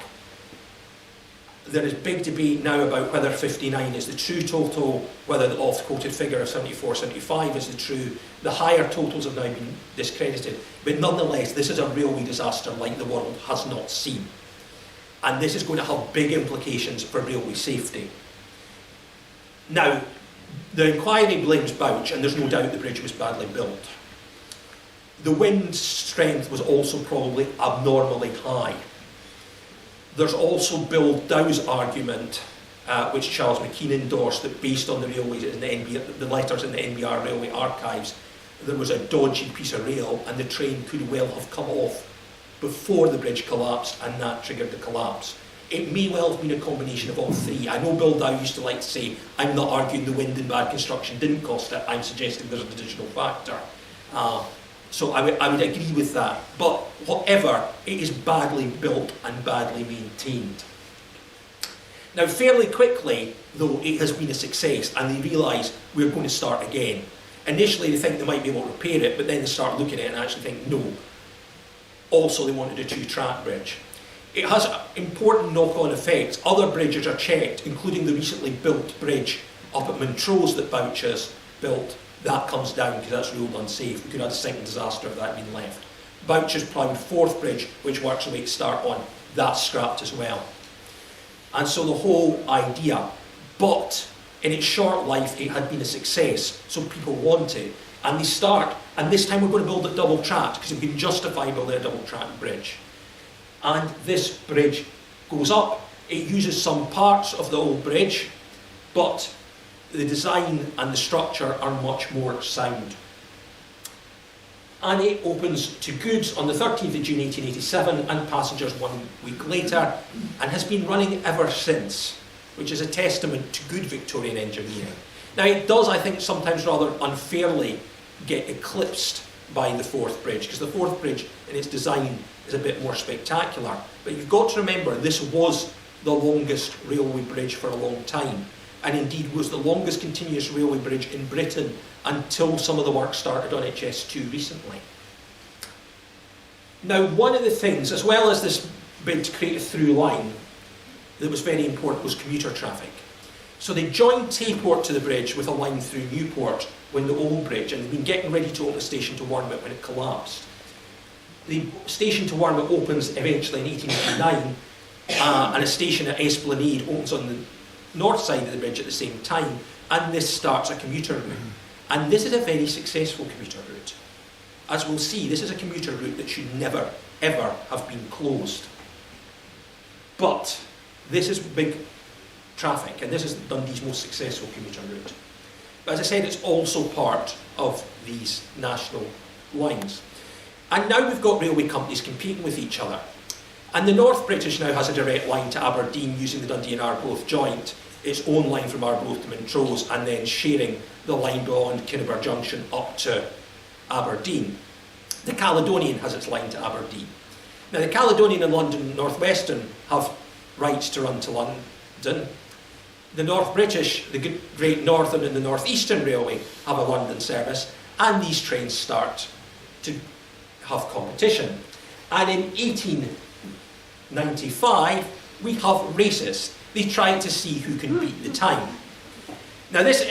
There is big debate now about whether 59 is the true total, whether the oft-quoted figure of 74, 75 is the true. The higher totals have now been discredited. But nonetheless, this is a railway disaster like the world has not seen. And this is going to have big implications for railway safety. Now, the inquiry blames Bouch, and there's no doubt the bridge was badly built. The wind strength was also probably abnormally high. There's also Bill Dow's argument, which Charles McKean endorsed, that based on the railways in the letters in the NBR Railway archives, there was a dodgy piece of rail and the train could well have come off before the bridge collapsed, and that triggered the collapse. It may well have been a combination of all three. I know Bill Dow used to like to say, I'm not arguing the wind and bad construction didn't cost it, I'm suggesting there's an additional factor. So I would agree with that. But whatever, it is badly built and badly maintained. Now, fairly quickly, though, it has been a success, and they realise we're going to start again. Initially, they think they might be able to repair it, but then they start looking at it and actually think, no. Also, they wanted a two-track bridge. It has important knock-on effects. Other bridges are checked, including the recently built bridge up at Montrose that Bouch has built. That comes down because that's ruled unsafe. We could have had a second disaster if that had been left. Bouch has ploughed Forth Bridge, which works away to start on. That's scrapped as well. And so the whole idea, but in its short life it had been a success, so people want it. And they start, and this time we're going to build it double tracked because we can justify building a double tracked bridge. And this bridge goes up. It uses some parts of the old bridge, but the design and the structure are much more sound. And it opens to goods on the 13th of June 1887 and passengers 1 week later, and has been running ever since, which is a testament to good Victorian engineering. Now it does, I think, sometimes rather unfairly get eclipsed by the Forth Bridge, because the Forth Bridge in its design is a bit more spectacular. But you've got to remember, this was the longest railway bridge for a long time, and indeed was the longest continuous railway bridge in Britain until some of the work started on HS2 recently. Now, one of the things, as well as this bid to create a through line, that was very important was commuter traffic. So they joined Tayport to the bridge with a line through Newport when the old bridge, and they'd been getting ready to open the station to Wormit when it collapsed. The station to Wormit opens eventually in 1889, and a station at Esplanade opens on the north side of the bridge at the same time, and this starts a commuter route. And this is a very successful commuter route. As we'll see, this is a commuter route that should never, ever have been closed. But this is big traffic, and this is Dundee's most successful commuter route. But as I said, it's also part of these national lines. And now we've got railway companies competing with each other. And the North British now has a direct line to Aberdeen using the Dundee and Arbroath joint, its own line from Arbroath to Montrose, and then sharing the line beyond Kinniber Junction up to Aberdeen. The Caledonian has its line to Aberdeen. Now the Caledonian and London North Western have rights to run to London. The North British, the Great Northern and the North Eastern Railway have a London service, and these trains start to have competition. And in 1895, we have races. They try to see who can beat the time. Now this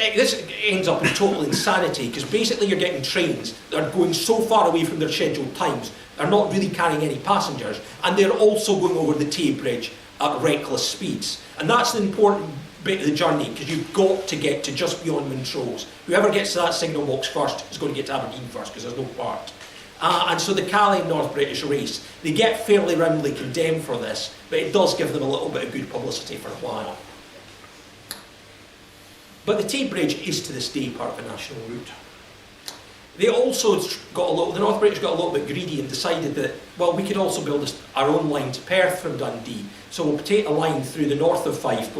ends up in total insanity, because basically you're getting trains that are going so far away from their scheduled times, they're not really carrying any passengers, and they're also going over the Tay Bridge at reckless speeds. And that's the important bit of the journey, because you've got to get to just beyond Montrose. Whoever gets to that signal box first is going to get to Aberdeen first, because there's no part. And so the Calais North British race, they get fairly roundly condemned for this, but it does give them a little bit of good publicity for a while. But the Tay Bridge is to this day part of a national route. They also the North British got a little bit greedy and decided that, well, we could also build our own line to Perth from Dundee. So we'll take a line through the north of Fife,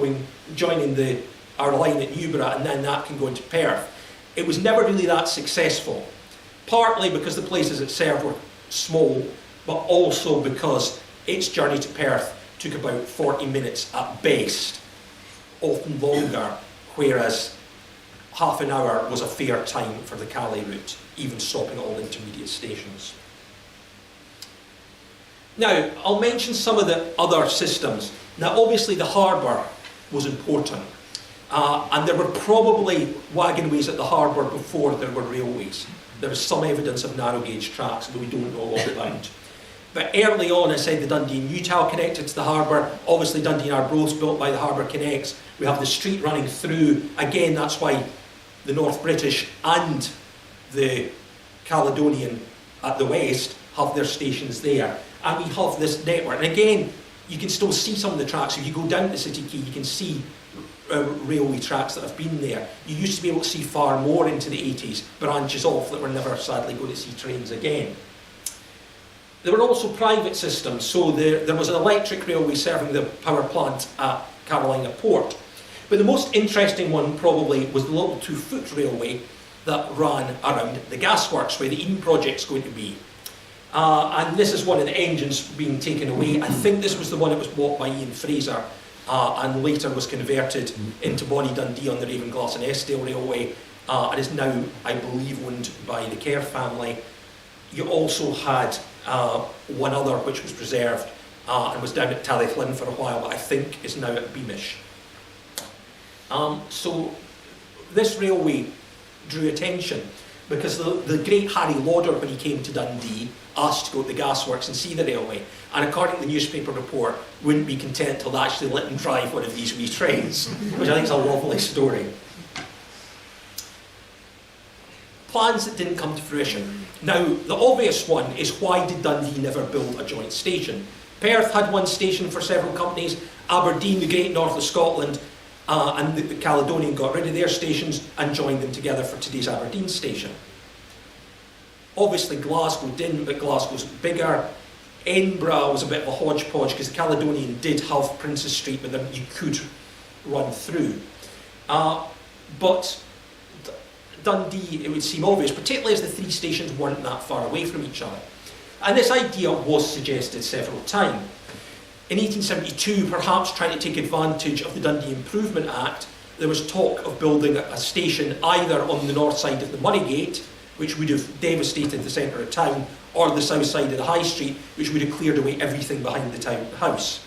joining our line at Newborough, and then that can go into Perth. It was never really that successful, partly because the places it served were small, but also because its journey to Perth took about 40 minutes at best, often longer, whereas half an hour was a fair time for the Calais route, even stopping at all intermediate stations. Now, I'll mention some of the other systems. Now, obviously the harbour was important, and there were probably wagonways at the harbour before there were railways. There was some evidence of narrow gauge tracks that we don't know a lot about. But early on, I said the Dundee and Newtyle connected to the harbour. Obviously Dundee and Arbroath's built by the Harbour Connects. We have the street running through. Again, that's why the North British and the Caledonian at the west have their stations there. And we have this network. And again, you can still see some of the tracks. If you go down to City Quay, you can see railway tracks that have been there. You used to be able to see far more into the 80s, branches off that we're never sadly going to see trains again. There were also private systems, so there was an electric railway serving the power plant at Carolina Port. But the most interesting one probably was the little 2-foot railway that ran around the gasworks where the Eden project's going to be. And this is one of the engines being taken away. I think this was the one that was bought by Ian Fraser and later was converted into Bonnie Dundee on the Ravenglass and Eskdale Railway and is now, I believe, owned by the Kerr family. You also had one other which was preserved and was down at Tallyflin for a while, but I think is now at Beamish. So this railway drew attention because the great Harry Lauder, when he came to Dundee, asked to go to the gasworks and see the railway, and according to the newspaper report, wouldn't be content till they actually let him drive one of these wee trains, which I think is a lovely story. Plans that didn't come to fruition. Now, the obvious one is, why did Dundee never build a joint station? Perth had one station for several companies. Aberdeen, the great north of Scotland, and the Caledonian got rid of their stations and joined them together for today's Aberdeen station. Obviously Glasgow didn't, but Glasgow's bigger. Edinburgh was a bit of a hodgepodge because the Caledonian did have Princes Street, but you could run through. But Dundee, it would seem obvious, particularly as the three stations weren't that far away from each other. And this idea was suggested several times. In 1872, perhaps trying to take advantage of the Dundee Improvement Act, there was talk of building a station either on the north side of the Murraygate, which would have devastated the centre of town, or the south side of the High Street, which would have cleared away everything behind the town house.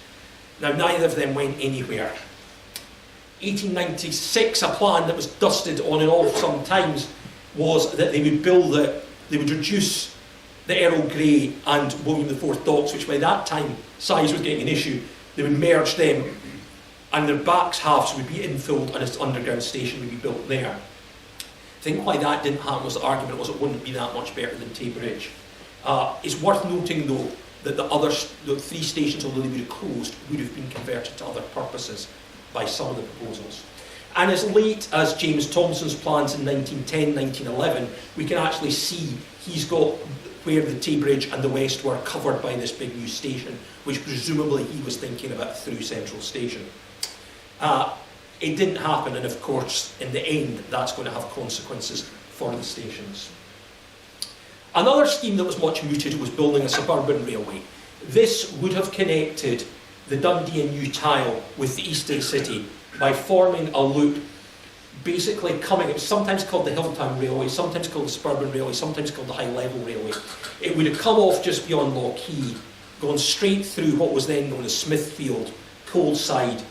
Now, neither of them went anywhere. 1896, a plan that was dusted on and off sometimes, was that they would reduce the Earl Grey and William IV docks, which by that time size was getting an issue. They would merge them, and their backs halves would be infilled, and an underground station would be built there. I think why that didn't happen was the argument was it wouldn't be that much better than Tay Bridge. It's worth noting though that the three stations, although they would have closed, would have been converted to other purposes by some of the proposals. And as late as James Thomson's plans in 1910, 1911, we can actually see he's got where the Tay Bridge and the West were covered by this big new station, which presumably he was thinking about through Central Station. It didn't happen, and of course, in the end, that's going to have consequences for the stations. Another scheme that was much mooted was building a suburban railway. This would have connected the Dundee and Newtyle with the east of the city by forming a loop, basically coming, it was sometimes called the Hilltown Railway, sometimes called the Suburban Railway, sometimes called the High Level Railway. It would have come off just beyond Lockheed, gone straight through what was then known as Smithfield, Coleside,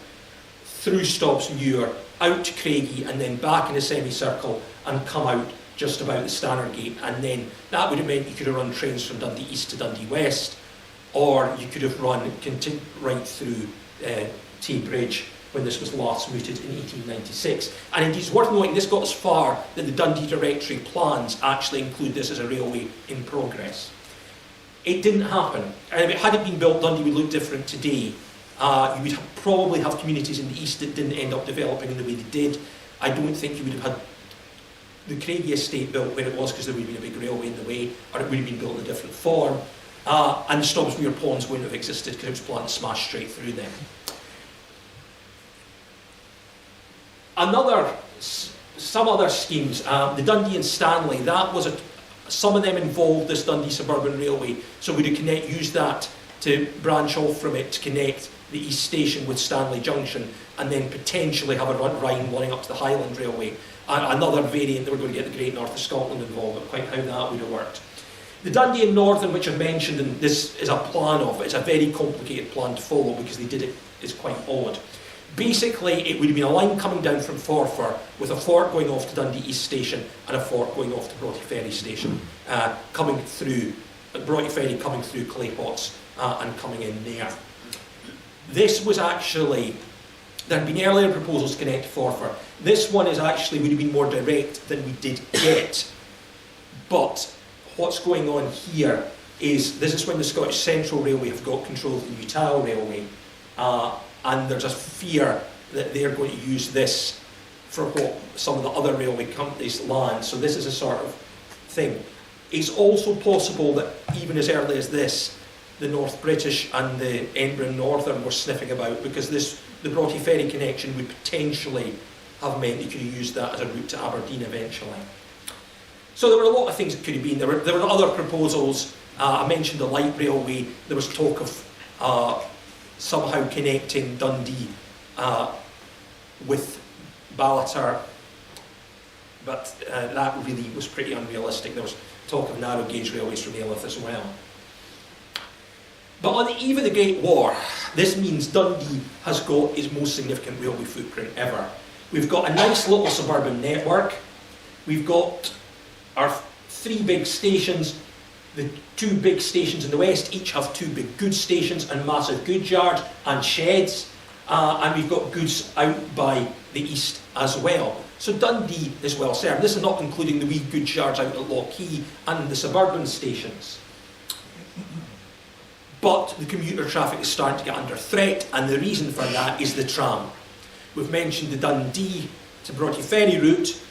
through Stobbs-Muir, out to Craigie, and then back in a semicircle and come out just about the Stannard Gate. And then that would have meant you could have run trains from Dundee East to Dundee West, or you could have run right through Tay Bridge when this was last mooted in 1896. And indeed, it's worth noting this got as far that the Dundee Directory plans actually include this as a railway in progress. It didn't happen. And if it hadn't been built, Dundee would look different today. You would probably have communities in the east that didn't end up developing in the way they did. I don't think you would have had the Craigie estate built where it was because there would have been a big railway in the way, or it would have been built in a different form. And the Stobbsmuir ponds wouldn't have existed because it was planned to smash straight through them. Some other schemes, the Dundee and Stanley, some of them involved this Dundee Suburban Railway, so we'd use that to branch off from it to connect the East Station with Stanley Junction, and then potentially have a line running up to the Highland Railway. Another variant that we're going to get the Great North of Scotland involved, but quite how that would have worked. The Dundee and Northern, which I've mentioned, and this is a plan of, it's a very complicated plan to follow because they did it, is quite odd. Basically, it would have been a line coming down from Forfar with a fork going off to Dundee East Station and a fork going off to Broughty Ferry Station, coming through Claypots and coming in there. This was actually, there had been earlier proposals to connect to Forfar. This one would have been more direct than we did get. But what's going on here is, this is when the Scottish Central Railway have got control of the Newtyle Railway. And there's a fear that they're going to use this for what some of the other railway companies land. So this is a sort of thing. It's also possible that even as early as this, the North British and the Edinburgh Northern were sniffing about, because the Broughty Ferry connection would potentially have meant they could have used that as a route to Aberdeen eventually. So there were a lot of things that could have been. There were other proposals. I mentioned the light railway. There was talk of somehow connecting Dundee with Ballater, but that really was pretty unrealistic. There was talk of narrow gauge railways from Alyth as well. But on the eve of the Great War, this means Dundee has got its most significant railway footprint ever. We've got a nice little suburban network. We've got our three big stations. The two big stations in the west each have two big goods stations and massive goods yards and sheds. And we've got goods out by the east as well. So Dundee is well served. This is not including the wee goods yards out at Lockheed and the suburban stations. But the commuter traffic is starting to get under threat, and the reason for that is the tram. We've mentioned the Dundee to Broughty Ferry route.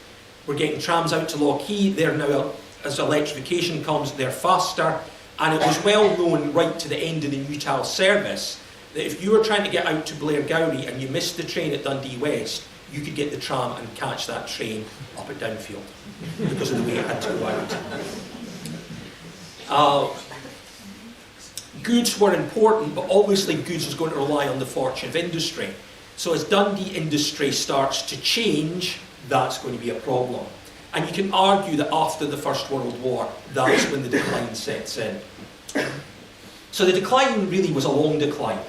We're getting trams out to Lockheed. They're now, as electrification comes, they're faster. And it was well known right to the end of the Newtyle service that if you were trying to get out to Blairgowrie and you missed the train at Dundee West, you could get the tram and catch that train up at Downfield because of the way it had to go out. Goods were important, but obviously goods was going to rely on the fortune of industry. So as Dundee industry starts to change, that's going to be a problem. And you can argue that after the First World War, that's when the decline sets in. So the decline really was a long decline.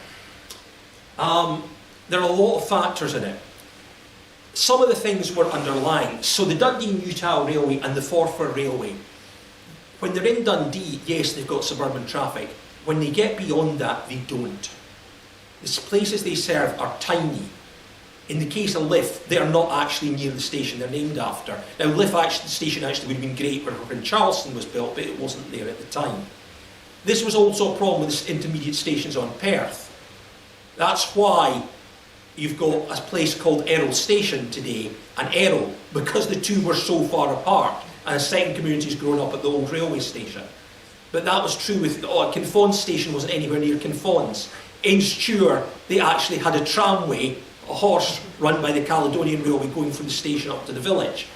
There are a lot of factors in it. Some of the things were underlying. So the Dundee Newtyle Railway and the Forfar Railway, when they're in Dundee, yes, they've got suburban traffic. When they get beyond that, they don't. The places they serve are tiny. In the case of Lyth, they are not actually near the station they're named after. Now, Lyth the station actually would have been great when Charleston was built, but it wasn't there at the time. This was also a problem with the intermediate stations on Perth. That's why you've got a place called Errol Station today, and Errol, because the two were so far apart, and a second community's grown up at the old railway station. But that was true with Kinfons Station wasn't anywhere near Kinfons. In Stewart, they actually had a tramway, a horse run by the Caledonian Railway going from the station up to the village.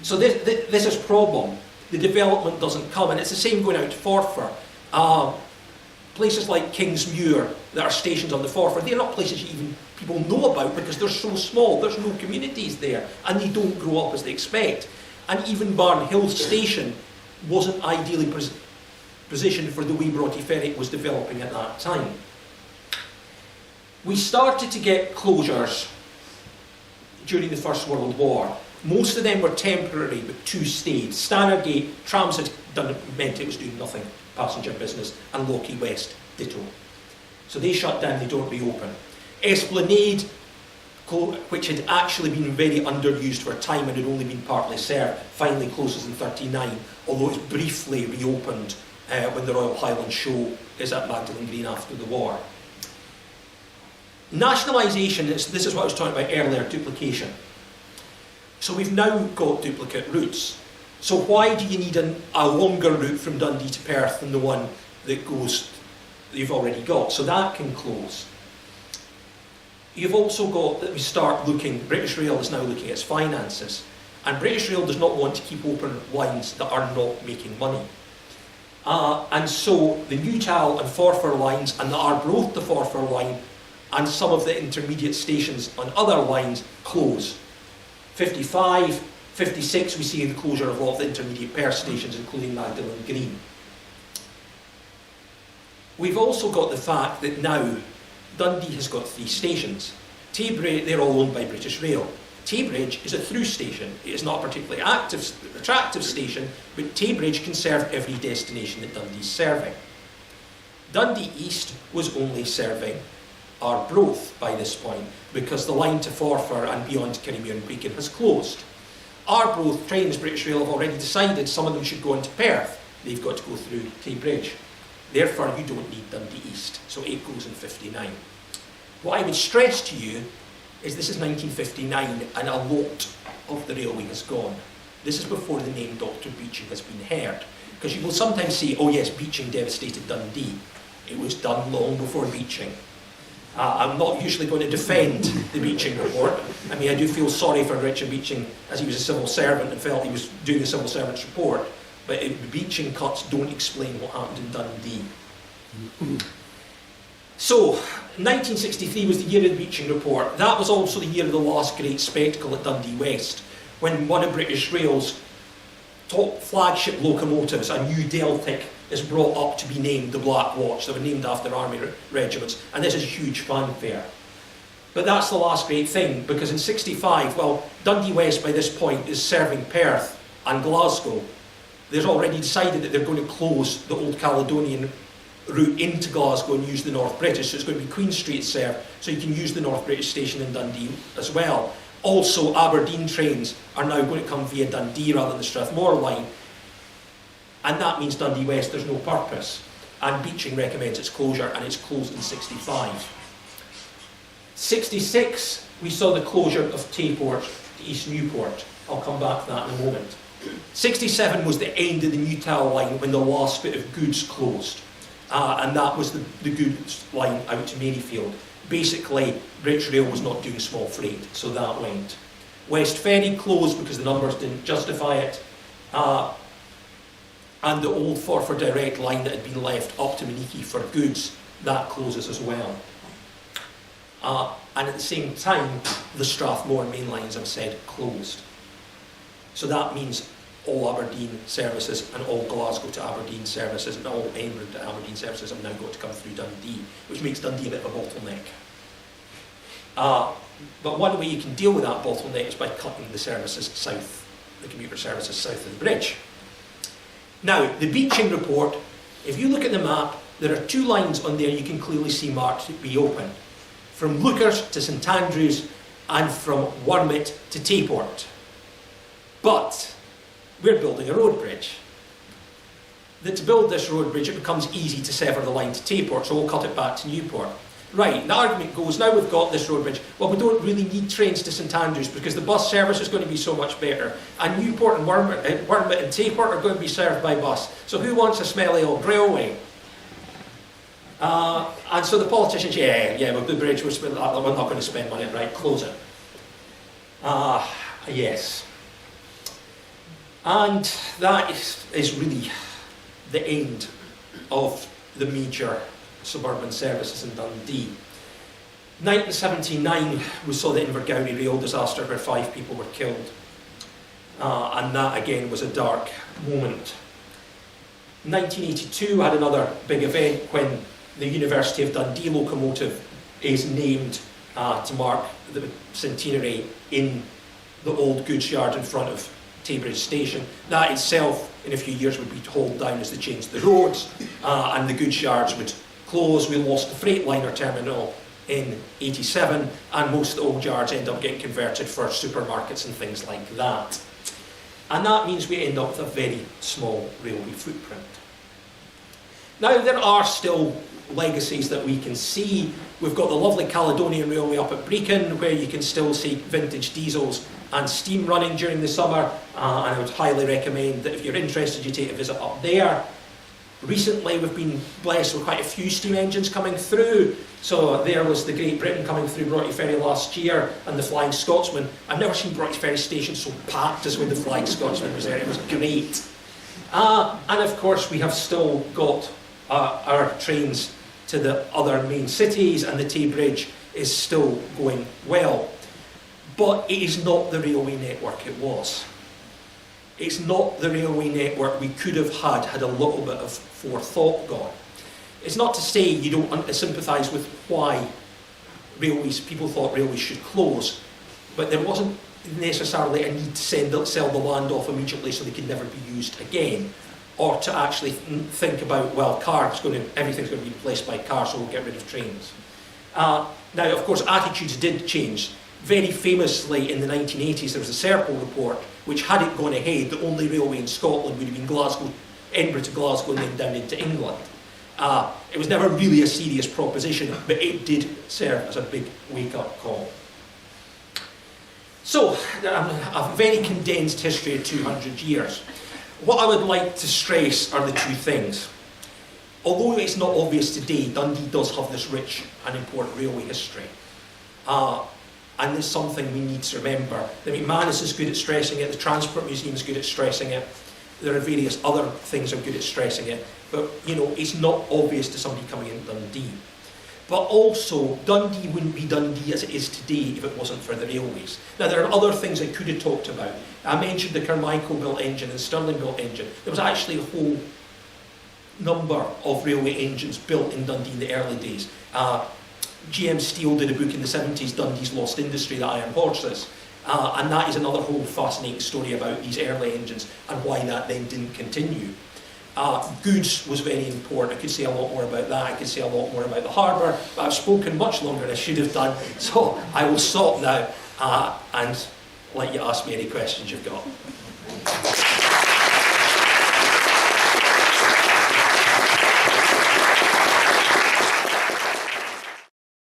So this is a problem. The development doesn't come, and it's the same going out to Forfar. Places like Kingsmuir that are stations on the Forfar, they're not places even people know about because they're so small. There's no communities there, and they don't grow up as they expect. And even Barn Hill Station wasn't ideally positioned for the way Broughty Ferry was developing at that time. We started to get closures during the First World War. Most of them were temporary, but two stayed. Stannergate, trams had meant it was doing nothing, passenger business, and Lockheed West, ditto. So they shut down, they don't reopen. Esplanade, which had actually been very underused for a time and had only been partly served, finally closes in 39, although it's briefly reopened when the Royal Highland Show is at Magdalen Green after the war. Nationalisation, this is what I was talking about earlier, duplication. So we've now got duplicate routes. So why do you need a longer route from Dundee to Perth than the one that you've already got? So that can close. You've also got that we start looking, British Rail is now looking at its finances, and British Rail does not want to keep open lines that are not making money. And so the Newtyle and Forfar lines and the Arbroath to Forfar line and some of the intermediate stations on other lines close. 55, 56 we see the closure of a lot of the intermediate Perth stations, including Magdalen Green. We've also got the fact that now Dundee has got 3 stations. Taybridge, they're all owned by British Rail. Taybridge is a through station. It is not a particularly attractive station, but Taybridge can serve every destination that Dundee's serving. Dundee East was only serving Arbroath by this point, because the line to Forfar and beyond Kirriemuir and Brecon has closed. Arbroath trains, British Rail have already decided some of them should go into Perth. They've got to go through Taybridge. Therefore, you don't need Dundee East. So 8 goes in 59. What I would stress to you is this is 1959 and a lot of the railway has gone. This is before the name Dr Beeching has been heard. Because you will sometimes say, oh yes, Beeching devastated Dundee. It was done long before Beeching. I'm not usually going to defend the Beeching report. I mean, I do feel sorry for Richard Beeching as he was a civil servant and felt he was doing a civil servant's report. But the Beeching cuts don't explain what happened in Dundee. So, 1963 was the year of the Beeching report. That was also the year of the last great spectacle at Dundee West, when one of British Rail's top flagship locomotives, a new Deltic, is brought up to be named the Black Watch. They were named after army regiments, and this is huge fanfare. But that's the last great thing, because in 65, well, Dundee West by this point is serving Perth and Glasgow. They've already decided that they're going to close the Old Caledonian route into Glasgow and use the North British, so it's going to be Queen Street served, so you can use the North British station in Dundee as well. Also, Aberdeen trains are now going to come via Dundee rather than the Strathmore line, and that means Dundee West, there's no purpose. And Beeching recommends its closure, and it's closed in 65. 66, we saw the closure of Tayport to East Newport. I'll come back to that in a moment. 67 was the end of the Newtyle line when the last bit of goods closed. And that was the goods line out to Maryfield. Basically, British Rail was not doing small freight, so that went. West Ferry closed because the numbers didn't justify it. And the old Forfar direct line that had been left up to Maniki for goods, that closes as well. And at the same time, the Strathmore main lines, I've said, closed. So that means all Aberdeen services and all Glasgow to Aberdeen services and all Edinburgh to Aberdeen services have now got to come through Dundee, which makes Dundee a bit of a bottleneck. But one way you can deal with that bottleneck is by cutting the services south, the commuter services south of the bridge. Now, the Beeching report, if you look at the map, there are 2 lines on there you can clearly see marked to be open. From Lookers to St Andrews and from Wormit to Tayport. But we're building a road bridge. That to build this road bridge, it becomes easy to sever the line to Tayport, so we'll cut it back to Newport. Right, the argument goes, now we've got this road bridge, well, we don't really need trains to St Andrews because the bus service is going to be so much better. And Newport and Wormit and Tayport are going to be served by bus. So who wants a smelly old railway? And so the politicians, yeah, with the bridge, we're not going to spend money, right, close it. Yes. And that is really the end of the major suburban services in Dundee. 1979, we saw the Invergowrie rail disaster where 5 people were killed. And that again was a dark moment. 1982 had another big event when the University of Dundee locomotive is named to mark the centenary in the old goods yard in front of Taybridge Station. That itself, in a few years, would be hauled down as they changed the roads, and the goods yards would close. We lost the Freightliner terminal in 87, and most of the old yards end up getting converted for supermarkets and things like that. And that means we end up with a very small railway footprint. Now, there are still legacies that we can see. We've got the lovely Caledonian Railway up at Brecon, where you can still see vintage diesels and steam running during the summer, and I would highly recommend that if you're interested, you take a visit up there. Recently, we've been blessed with quite a few steam engines coming through. So there was the Great Britain coming through Broughty Ferry last year, and the Flying Scotsman. I've never seen Broughty Ferry station so packed as when the Flying Scotsman was there. It was great. And of course, we have still got our trains to the other main cities, and the Tay Bridge is still going well. But it is not the railway network it was. It's not the railway network we could have had a little bit of forethought gone. It's not to say you don't sympathise with why people thought railways should close, but there wasn't necessarily a need to sell the land off immediately so they could never be used again, or to actually think about, well, everything's going to be replaced by cars, so we'll get rid of trains. Now, of course, attitudes did change. Very famously, in the 1980s, there was a Serpol report, which, had it gone ahead, the only railway in Scotland would have been Edinburgh to Glasgow and then down into England. It was never really a serious proposition, but it did serve as a big wake-up call. So, a very condensed history of 200 years. What I would like to stress are the two things. Although it's not obvious today, Dundee does have this rich and important railway history. And it's something we need to remember. The McManus is good at stressing it, the Transport Museum is good at stressing it, there are various other things that are good at stressing it, but it's not obvious to somebody coming in Dundee. But also, Dundee wouldn't be Dundee as it is today if it wasn't for the railways. Now, there are other things I could have talked about. I mentioned the Carmichael-built engine and Stirling-built engine. There was actually a whole number of railway engines built in Dundee in the early days. GM Steel did a book in the 70s, Dundee's Lost Industry, the Iron Horses. And that is another whole fascinating story about these early engines and why that then didn't continue. Goods was very important. I could say a lot more about that. I could say a lot more about the harbour, but I've spoken much longer than I should have done. So I will stop now and let you ask me any questions you've got.